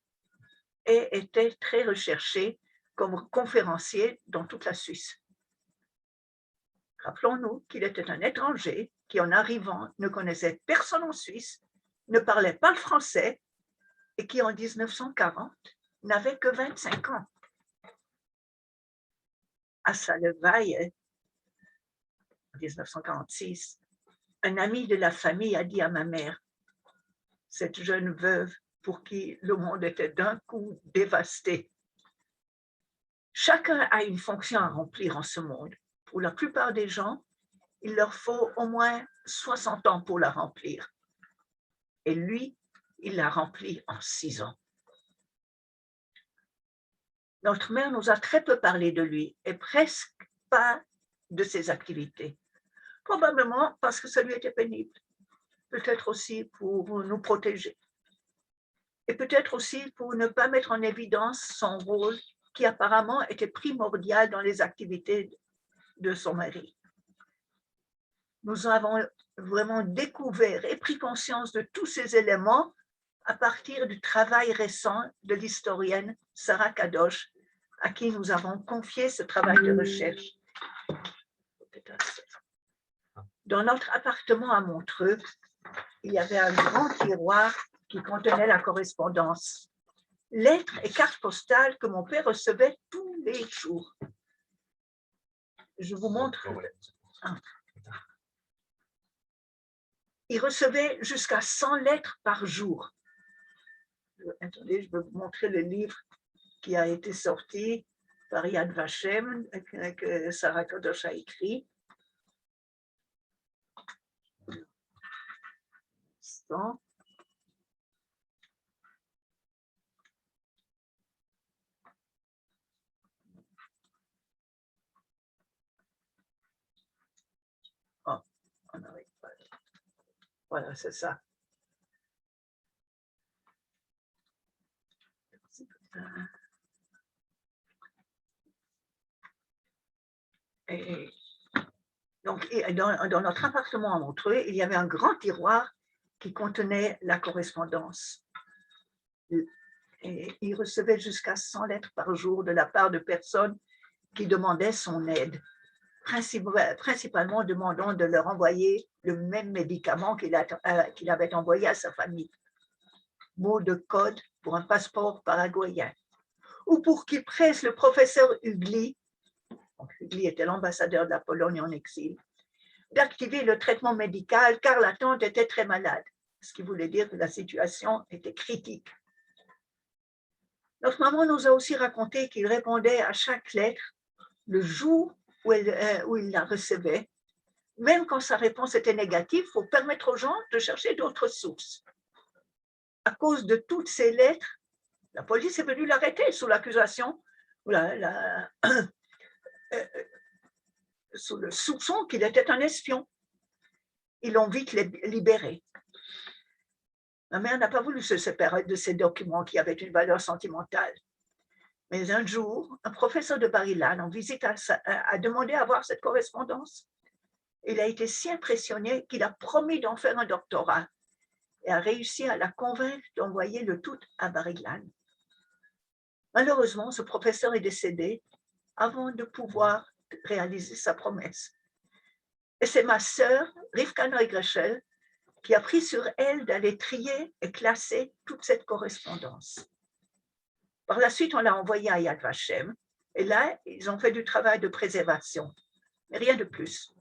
et était très recherché comme conférencier dans toute la Suisse. Rappelons-nous qu'il était un étranger qui, en arrivant, ne connaissait personne en Suisse, ne parlait pas le français et qui, en 1940, n'avait que 25 ans. À sa levaille, en 1946, un ami de la famille a dit à ma mère, cette jeune veuve pour qui le monde était d'un coup dévasté, chacun a une fonction à remplir en ce monde. Pour la plupart des gens, il leur faut au moins 60 ans pour la remplir. Et lui, il l'a remplie en 6 ans. Notre mère nous a très peu parlé de lui et presque pas de ses activités. Probablement parce que ça lui était pénible. Peut-être aussi pour nous protéger. Et peut-être aussi pour ne pas mettre en évidence son rôle qui apparemment était primordial dans les activités de son mari. Nous avons vraiment découvert et pris conscience de tous ces éléments à partir du travail récent de l'historienne Sarah Kadosh, à qui nous avons confié ce travail de recherche. Dans notre appartement à Montreux, il y avait un grand tiroir qui contenait la correspondance, lettres et cartes postales que mon père recevait tous les jours. Je vous montre. Il recevait jusqu'à 100 lettres par jour. Attendez, je vais vous montrer le livre qui a été sorti par Yad Vashem, que Sarah Kadosh a écrit. Oh, on n'arrive pas. Voilà, c'est ça. Et donc, dans notre appartement à Montreux, il y avait un grand tiroir qui contenait la correspondance. Et il recevait jusqu'à 100 lettres par jour de la part de personnes qui demandaient son aide, principalement demandant de leur envoyer le même médicament qu'il avait envoyé à sa famille. Mot de code pour un passeport paraguayen. Ou pour qu'il presse le professeur Ugli, Ugli était l'ambassadeur de la Pologne en exil, d'activer le traitement médical car la tante était très malade, ce qui voulait dire que la situation était critique. Notre maman nous a aussi raconté qu'il répondait à chaque lettre le jour où il la recevait. Même quand sa réponse était négative, il faut permettre aux gens de chercher d'autres sources. À cause de toutes ces lettres, la police est venue l'arrêter sous l'accusation, sous le soupçon qu'il était un espion. Ils l'ont vite libéré. Ma mère n'a pas voulu se séparer de ces documents qui avaient une valeur sentimentale. Mais un jour, un professeur de Bar-Ilan en visite a demandé à voir cette correspondance. Il a été si impressionné qu'il a promis d'en faire un doctorat et a réussi à la convaincre d'envoyer le tout à Bar-Ilan. Malheureusement, ce professeur est décédé avant de pouvoir réaliser sa promesse. Et c'est ma sœur, Rivka Neugrechel, qui a pris sur elle d'aller trier et classer toute cette correspondance. Par la suite, on l'a envoyée à Yad Vashem, et là, ils ont fait du travail de préservation, mais rien de plus.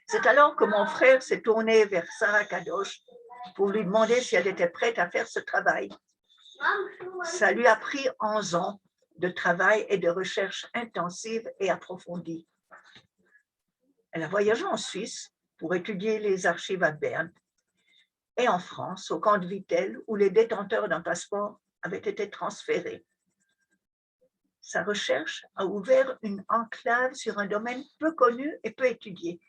C'est alors que mon frère s'est tourné vers Sarah Kadosh pour lui demander si elle était prête à faire ce travail. Ça lui a pris 11 ans de travail et de recherche intensive et approfondie. Elle a voyagé en Suisse pour étudier les archives à Berne et en France, au camp de Vittel, où les détenteurs d'un passeport avaient été transférés. Sa recherche a ouvert une enclave sur un domaine peu connu et peu étudié,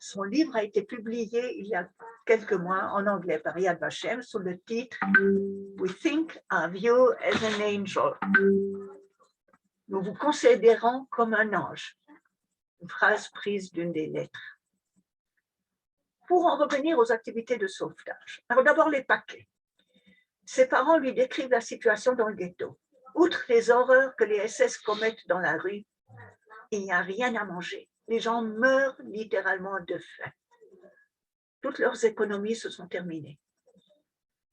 Son livre a été publié il y a quelques mois en anglais par Yad Vashem sous le titre « We think of you as an angel ». Nous vous considérons comme un ange. Une phrase prise d'une des lettres. Pour en revenir aux activités de sauvetage. Alors d'abord les paquets. Ses parents lui décrivent la situation dans le ghetto. Outre les horreurs que les SS commettent dans la rue, il n'y a rien à manger. Les gens meurent littéralement de faim. Toutes leurs économies se sont terminées.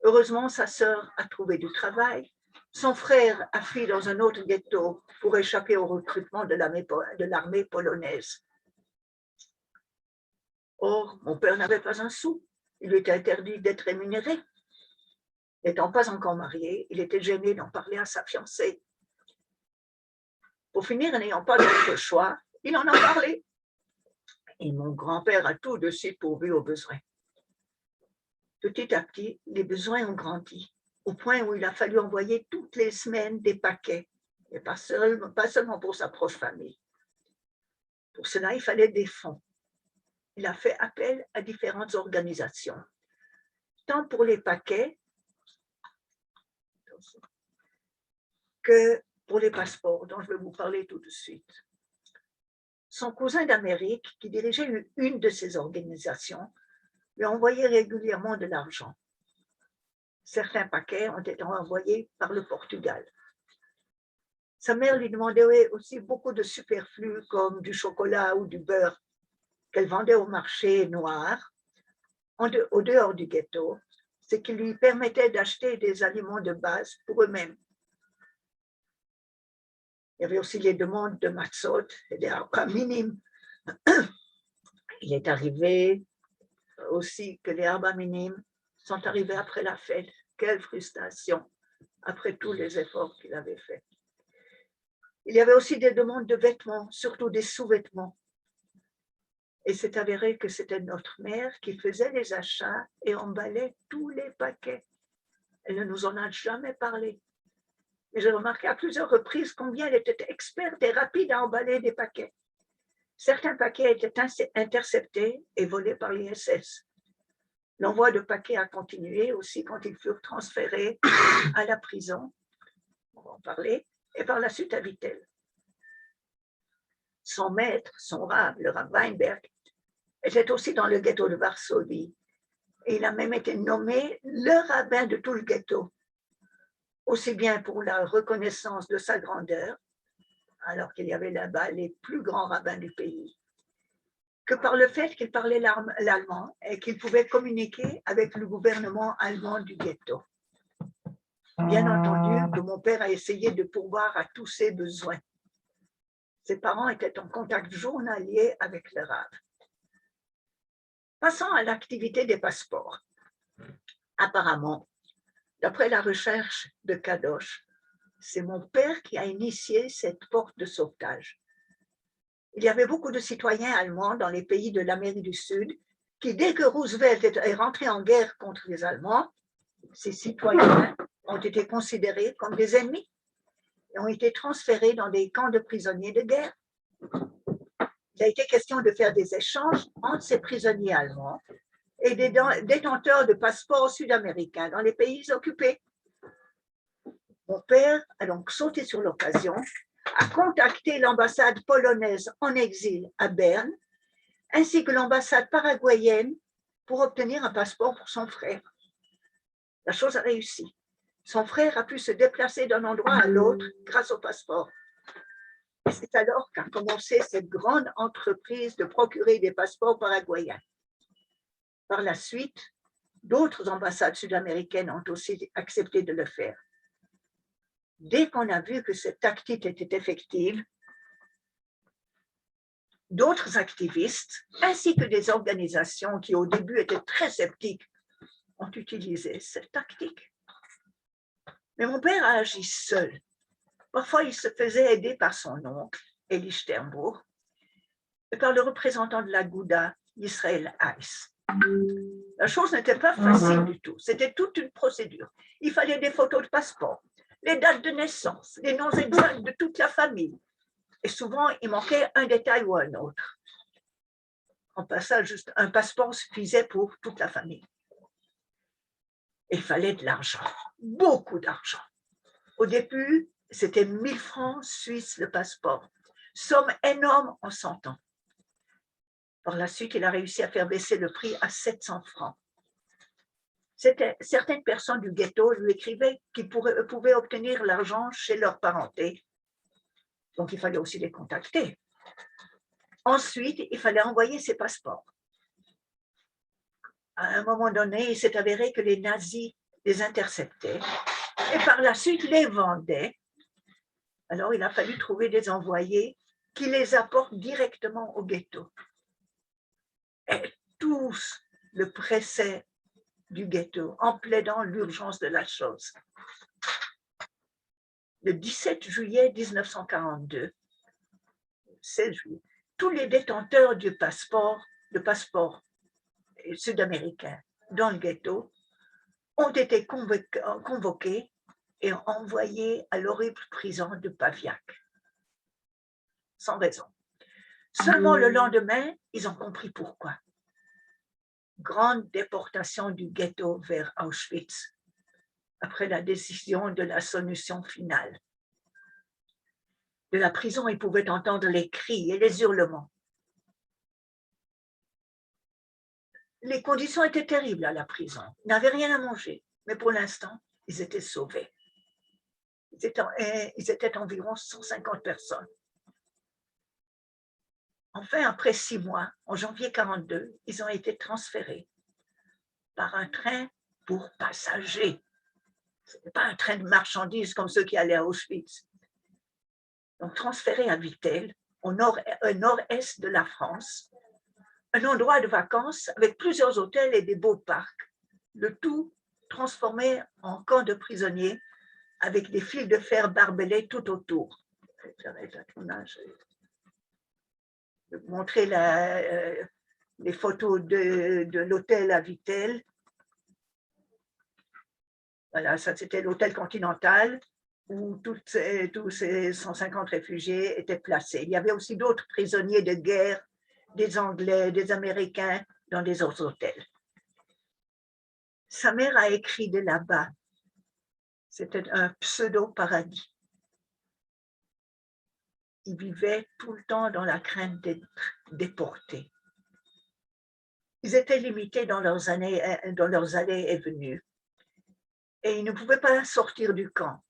Heureusement, sa sœur a trouvé du travail. Son frère a fui dans un autre ghetto pour échapper au recrutement de l'armée polonaise. Or, mon père n'avait pas un sou. Il lui était interdit d'être rémunéré. N'étant pas encore marié, il était gêné d'en parler à sa fiancée. Pour finir, n'ayant pas d'autre choix, il en a parlé. Et mon grand-père a tout de suite pourvu aux besoins. Petit à petit, les besoins ont grandi, au point où il a fallu envoyer toutes les semaines des paquets, et pas seulement pour sa proche famille. Pour cela, il fallait des fonds. Il a fait appel à différentes organisations, tant pour les paquets que pour les passeports, dont je vais vous parler tout de suite. Son cousin d'Amérique, qui dirigeait une de ces organisations, lui envoyait régulièrement de l'argent. Certains paquets ont été envoyés par le Portugal. Sa mère lui demandait aussi beaucoup de superflus comme du chocolat ou du beurre qu'elle vendait au marché noir, au dehors du ghetto, ce qui lui permettait d'acheter des aliments de base pour eux-mêmes. Il y avait aussi les demandes de matzot et des repas minimes. Il est arrivé aussi que les repas minimes sont arrivés après la fête. Quelle frustration après tous les efforts qu'il avait faits. Il y avait aussi des demandes de vêtements, surtout des sous-vêtements. Et c'est avéré que c'était notre mère qui faisait les achats et emballait tous les paquets. Elle ne nous en a jamais parlé. Mais j'ai remarqué à plusieurs reprises combien elle était experte et rapide à emballer des paquets. Certains paquets étaient interceptés et volés par l'ISS. L'envoi de paquets a continué aussi quand ils furent transférés à la prison, on va en parler, et par la suite à Vittel. Son maître, son rab, le rab Weinberg, était aussi dans le ghetto de Varsovie. Et il a même été nommé le rabbin de tout le ghetto, aussi bien pour la reconnaissance de sa grandeur, alors qu'il y avait là-bas les plus grands rabbins du pays, que par le fait qu'il parlait l'allemand et qu'il pouvait communiquer avec le gouvernement allemand du ghetto. Bien entendu que mon père a essayé de pourvoir à tous ses besoins. Ses parents étaient en contact journalier avec le rab. Passons à l'activité des passeports. Apparemment, d'après la recherche de Kadosh, c'est mon père qui a initié cette porte de sauvetage. Il y avait beaucoup de citoyens allemands dans les pays de l'Amérique du Sud qui, dès que Roosevelt est rentré en guerre contre les Allemands, ces citoyens ont été considérés comme des ennemis et ont été transférés dans des camps de prisonniers de guerre. Il a été question de faire des échanges entre ces prisonniers allemands et des détenteurs de passeports sud-américains dans les pays occupés. Mon père a donc sauté sur l'occasion, a contacté l'ambassade polonaise en exil à Berne, ainsi que l'ambassade paraguayenne pour obtenir un passeport pour son frère. La chose a réussi. Son frère a pu se déplacer d'un endroit à l'autre grâce au passeport. Et c'est alors qu'a commencé cette grande entreprise de procurer des passeports paraguayens. Par la suite, d'autres ambassades sud-américaines ont aussi accepté de le faire. Dès qu'on a vu que cette tactique était effective, d'autres activistes, ainsi que des organisations qui au début étaient très sceptiques, ont utilisé cette tactique. Mais mon père a agi seul. Parfois, il se faisait aider par son oncle, Eli Sternbruch, et par le représentant de la Gouda, Israël Heiss. La chose n'était pas facile du tout. C'était toute une procédure. Il fallait des photos de passeport, les dates de naissance, les noms exacts de toute la famille. Et souvent, il manquait un détail ou un autre. En passant, juste un passeport suffisait pour toute la famille. Il fallait de l'argent, beaucoup d'argent. Au début, c'était 1000 francs suisses le passeport, somme énorme en 100 ans. Par la suite, il a réussi à faire baisser le prix à 700 francs. Certaines personnes du ghetto lui écrivaient qu'ils pouvaient obtenir l'argent chez leur parenté. Donc, il fallait aussi les contacter. Ensuite, il fallait envoyer ses passeports. À un moment donné, il s'est avéré que les nazis les interceptaient et par la suite les vendaient. Alors, il a fallu trouver des envoyés qui les apportent directement au ghetto. Et tous le pressaient du ghetto en plaidant l'urgence de la chose. Le 17 juillet 1942, 16 juillet, tous les détenteurs de passeport sud-américain dans le ghetto ont été convoqués et envoyés à l'horrible prison de Paviak, sans raison. Seulement le lendemain, ils ont compris pourquoi. Grande déportation du ghetto vers Auschwitz, après la décision de la solution finale. De la prison, ils pouvaient entendre les cris et les hurlements. Les conditions étaient terribles à la prison. Ils n'avaient rien à manger, mais pour l'instant, ils étaient sauvés. Ils étaient environ 150 personnes. Enfin, après 6 mois, en janvier 1942, ils ont été transférés par un train pour passagers. Ce n'est pas un train de marchandises comme ceux qui allaient à Auschwitz. Donc, transférés à Vittel, au nord-est de la France, un endroit de vacances avec plusieurs hôtels et des beaux parcs. Le tout transformé en camp de prisonniers avec des fils de fer barbelés tout autour. Je vais vous montrer les photos de l'hôtel à Vittel. Voilà, ça c'était l'hôtel Continental où tous ces 150 réfugiés étaient placés. Il y avait aussi d'autres prisonniers de guerre, des Anglais, des Américains dans des autres hôtels. Sa mère a écrit de là-bas. C'était un pseudo-paradis. Ils vivaient tout le temps dans la crainte d'être déportés. Ils étaient limités dans leurs allées et venues. Et ils ne pouvaient pas sortir du camp.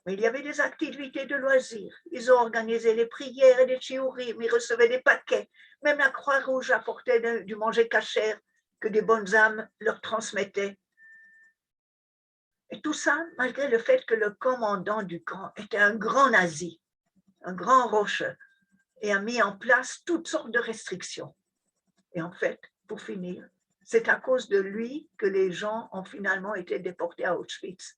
Mais il y avait des activités de loisirs. Ils ont organisé les prières et les shiurim, ils recevaient des paquets. Même la Croix-Rouge apportait du manger cachère que des bonnes âmes leur transmettaient. Et tout ça, malgré le fait que le commandant du camp était un grand nazi, un grand rocheux, et a mis en place toutes sortes de restrictions. Et en fait, pour finir, c'est à cause de lui que les gens ont finalement été déportés à Auschwitz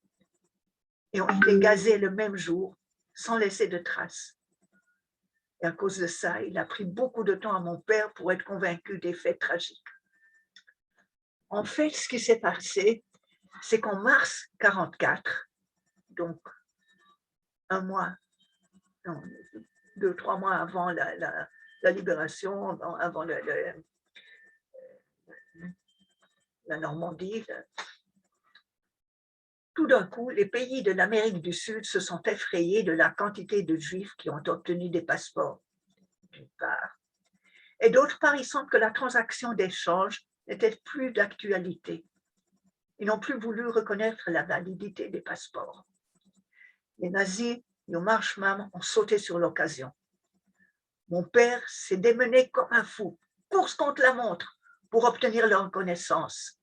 et ont été gazés le même jour, sans laisser de traces. Et à cause de ça, il a pris beaucoup de temps à mon père pour être convaincu des faits tragiques. En fait, ce qui s'est passé, c'est qu'en mars 1944, donc 2-3 mois avant la libération, avant la Normandie, tout d'un coup, les pays de l'Amérique du Sud se sont effrayés de la quantité de Juifs qui ont obtenu des passeports, d'une part. Et d'autre part, il semble que la transaction d'échange n'était plus d'actualité. Ils n'ont plus voulu reconnaître la validité des passeports. Les nazis, nos marshmallows, ont sauté sur l'occasion. Mon père s'est démené comme un fou, course contre la montre, pour obtenir leur reconnaissance.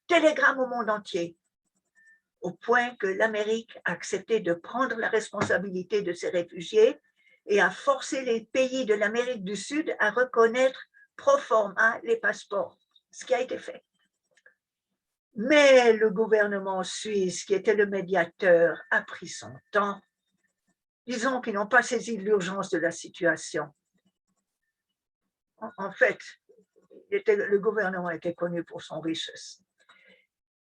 Télégramme au monde entier, au point que l'Amérique a accepté de prendre la responsabilité de ces réfugiés et a forcé les pays de l'Amérique du Sud à reconnaître pro forma les passeports, ce qui a été fait. Mais le gouvernement suisse, qui était le médiateur, a pris son temps. Disons qu'ils n'ont pas saisi l'urgence de la situation. En fait, le gouvernement était connu pour son richesse.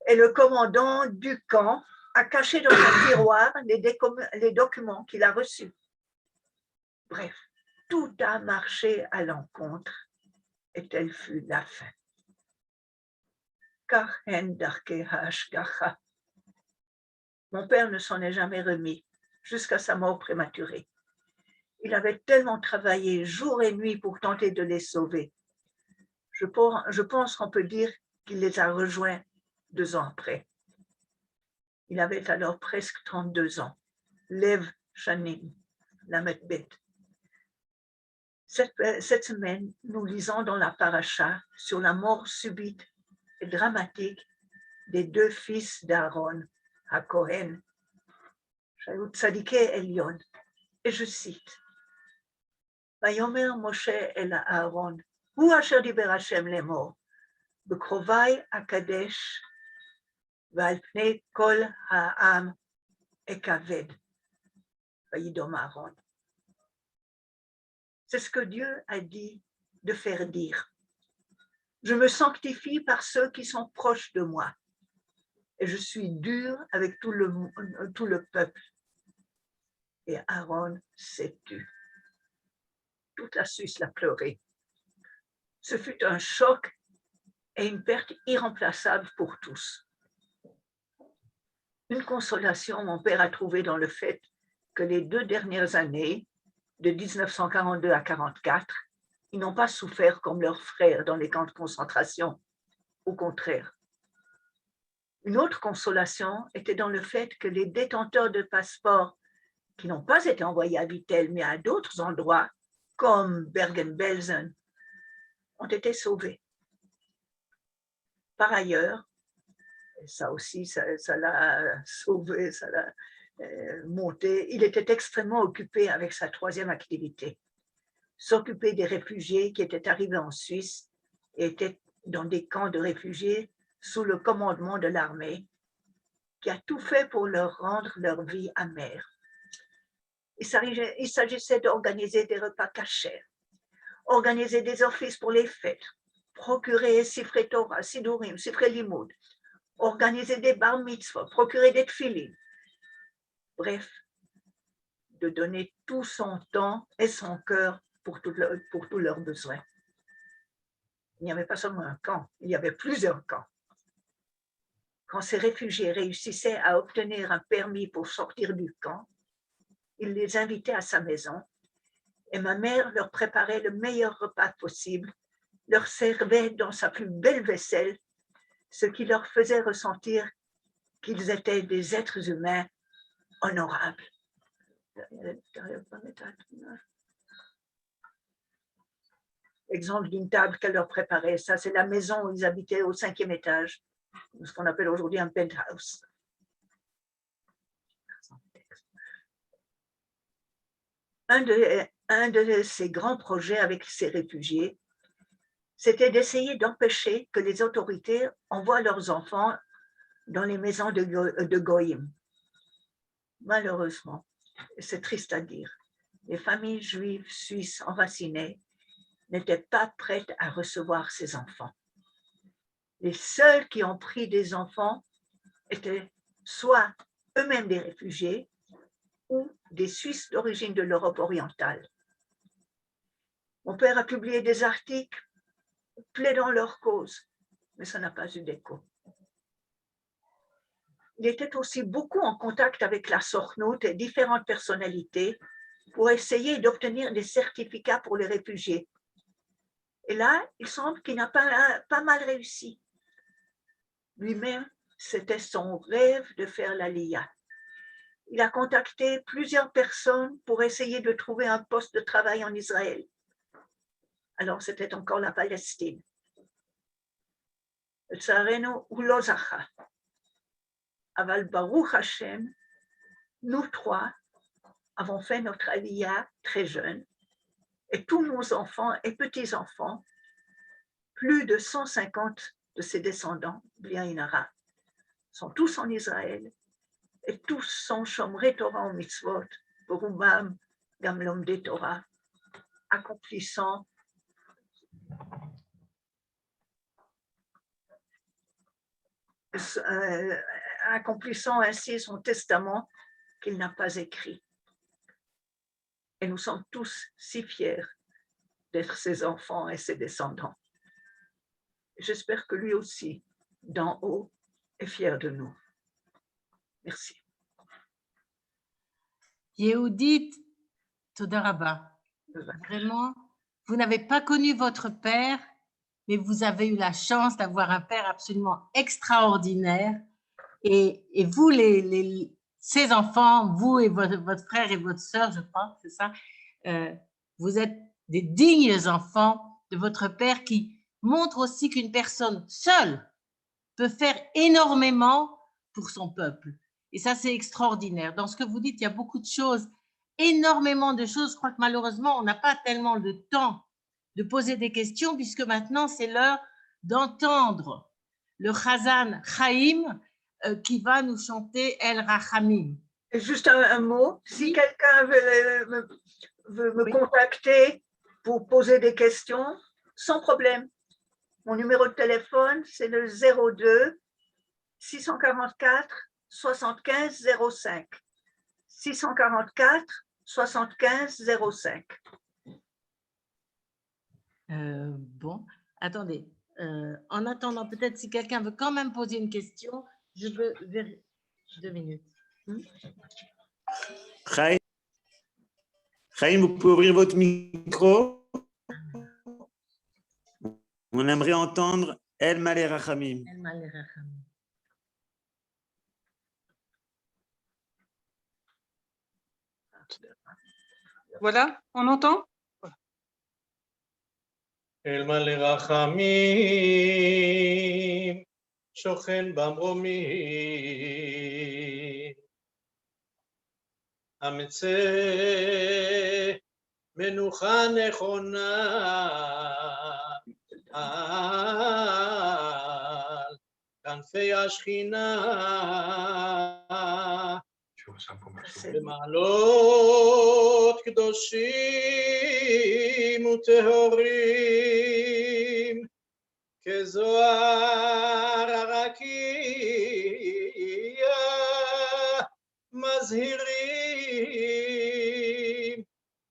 Et le commandant du camp a caché dans un tiroir les documents qu'il a reçus. Bref, tout a marché à l'encontre et telle fut la fin. Car hen darkei hashgacha. Mon père ne s'en est jamais remis jusqu'à sa mort prématurée. Il avait tellement travaillé jour et nuit pour tenter de les sauver. Je pense qu'on peut dire qu'il les a rejoints 2 ans après. Il avait alors presque 32 ans. Lev Shanim, la Metbet. Cette semaine, nous lisons dans la paracha sur la mort subite et dramatique des 2 fils d'Aaron, à Kohen, Shayu Tzadikei Elyon. Et je cite, Vayomer Moshe el Aaron, hu asher diber Hashem lemor, bekrovai akadesh, ועל פני כל העם אכבד, וידום Aaron. C'est ce que Dieu a dit de faire dire. Je me sanctifie par ceux qui sont proches de moi, et je suis dur avec tout le peuple. Et Aaron s'est tu. Toute la Suisse l'a pleuré. Ce fut un choc et une perte irremplaçable pour tous. Une consolation, mon père a trouvé dans le fait que les 2 dernières années, de 1942 à 1944, ils n'ont pas souffert comme leurs frères dans les camps de concentration. Au contraire. Une autre consolation était dans le fait que les détenteurs de passeports qui n'ont pas été envoyés à Vittel, mais à d'autres endroits, comme Bergen-Belsen, ont été sauvés. Par ailleurs, ça aussi, ça l'a sauvé, ça l'a monté. Il était extrêmement occupé avec sa 3e activité, s'occuper des réfugiés qui étaient arrivés en Suisse et étaient dans des camps de réfugiés sous le commandement de l'armée, qui a tout fait pour leur rendre leur vie amère. Il s'agissait d'organiser des repas cachers, organiser des offices pour les fêtes, procurer Sifrei Torah, Sidurim, Sifrei Limoud, organiser des bar mitzvot, procurer des tfilines. Bref, de donner tout son temps et son cœur pour tous leurs besoins. Il n'y avait pas seulement un camp, il y avait plusieurs camps. Quand ces réfugiés réussissaient à obtenir un permis pour sortir du camp, il les invitait à sa maison et ma mère leur préparait le meilleur repas possible, leur servait dans sa plus belle vaisselle, ce qui leur faisait ressentir qu'ils étaient des êtres humains honorables. Exemple d'une table qu'elle leur préparait, ça c'est la maison où ils habitaient au 5e étage, ce qu'on appelle aujourd'hui un penthouse. Un de ces grands projets avec ces réfugiés, c'était d'essayer d'empêcher que les autorités envoient leurs enfants dans les maisons de Goïm. Malheureusement, c'est triste à dire, les familles juives suisses enracinées n'étaient pas prêtes à recevoir ces enfants. Les seuls qui ont pris des enfants étaient soit eux-mêmes des réfugiés ou des Suisses d'origine de l'Europe orientale. Mon père a publié des articles plaidant leur cause, mais ça n'a pas eu d'écho. Il était aussi beaucoup en contact avec la Sornout et différentes personnalités pour essayer d'obtenir des certificats pour les réfugiés. Et là, il semble qu'il n'a pas mal réussi. Lui-même, c'était son rêve de faire l'Aliyah. Il a contacté plusieurs personnes pour essayer de trouver un poste de travail en Israël. Alors, c'était encore la Palestine. Tsareno ou lo zacha. Aval Baruch Hashem, nous 3 avons fait notre Aliyah très jeune et tous nos enfants et petits-enfants, plus de 150 de ses descendants, Blia Inara, sont tous en Israël et tous sont Shomrei Torah ou Mitzvot, Berubam, Gam Lomdei Torah, accomplissant ainsi son testament qu'il n'a pas écrit. Et nous sommes tous si fiers d'être ses enfants et ses descendants. J'espère que lui aussi, d'en haut, est fier de nous. Merci. Yehudit, Toda Rabba. Vraiment, vous n'avez pas connu votre père, mais vous avez eu la chance d'avoir un père absolument extraordinaire. Et vous, ses enfants, vous et votre frère et votre sœur, je crois, c'est ça, vous êtes des dignes enfants de votre père qui montre aussi qu'une personne seule peut faire énormément pour son peuple. Et ça, c'est extraordinaire. Dans ce que vous dites, il y a beaucoup de choses, énormément de choses. Je crois que malheureusement, on n'a pas tellement le temps de poser des questions puisque maintenant, c'est l'heure d'entendre le Chazan Chaim qui va nous chanter El Rachamim. Et juste un mot, si quelqu'un veut me contacter pour poser des questions, sans problème. Mon numéro de téléphone, c'est le 02 644 75 05. 644 75 05. Bon, attendez. En attendant, peut-être si quelqu'un veut quand même poser une question, je veux vérifier. 2 minutes. Chaim, vous pouvez ouvrir votre micro. On aimerait entendre El Malé Rachamim. El Malé Rachamim. Voilà, on entend? El Malé Rachamim, Shochen Bamromim, Ametze Menucha Nechona Al Kanfei Ashchina במעלות קדושים וטהורים כזוהר הרקיע מזהירים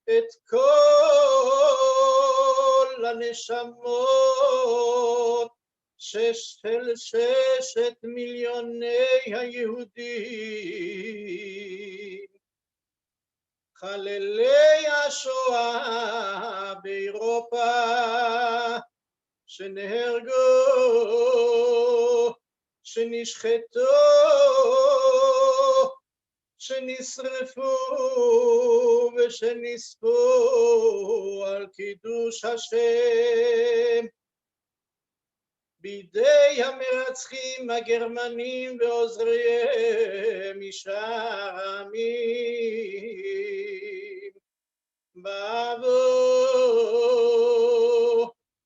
את כל הנשמות של 6 מיליוני היהודים, חללי השואה באירופה שנהרגו, שנשחטו, שנשרפו ושנספו על קידוש השם בידי המרצחים הגרמנים ועוזריהם משאר העמים. בעבור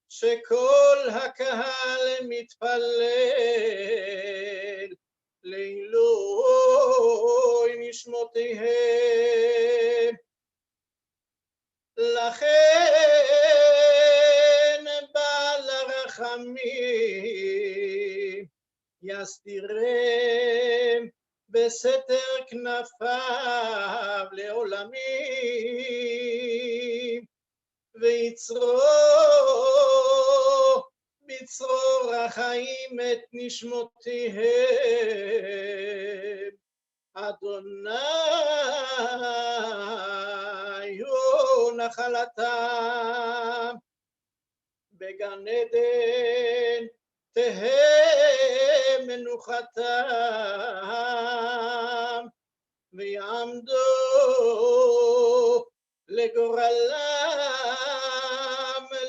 שכל הקהל מתפלל לעילוי נשמותיהם. לכן בעל הרחמים יסתירם בסתר כנפיו לעולמים ויצרו בצרור החיים את נשמותיהם. אדוני הוא נחלתם בגן עדן תהא מנוחתם ויעמדו לגורלם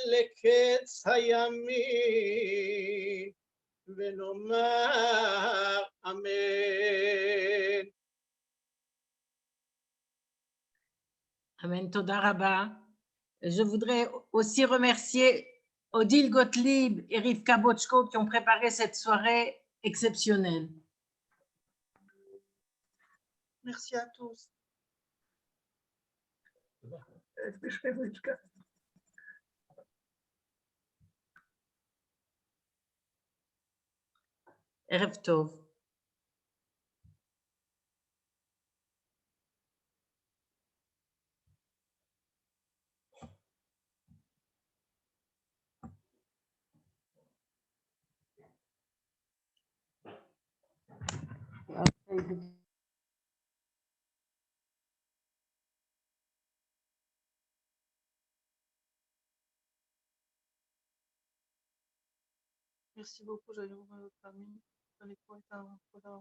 לקץ הימים ונאמר אמן. Amen, Toda Rabba. Je voudrais aussi remercier Odile Gottlieb et Rivka Bochko qui ont préparé cette soirée exceptionnelle. Merci à tous. Est-ce que je fais Rivka? Erev Tov. Merci beaucoup, j'allais ouvrir le permis. J'allais pas être un peu là.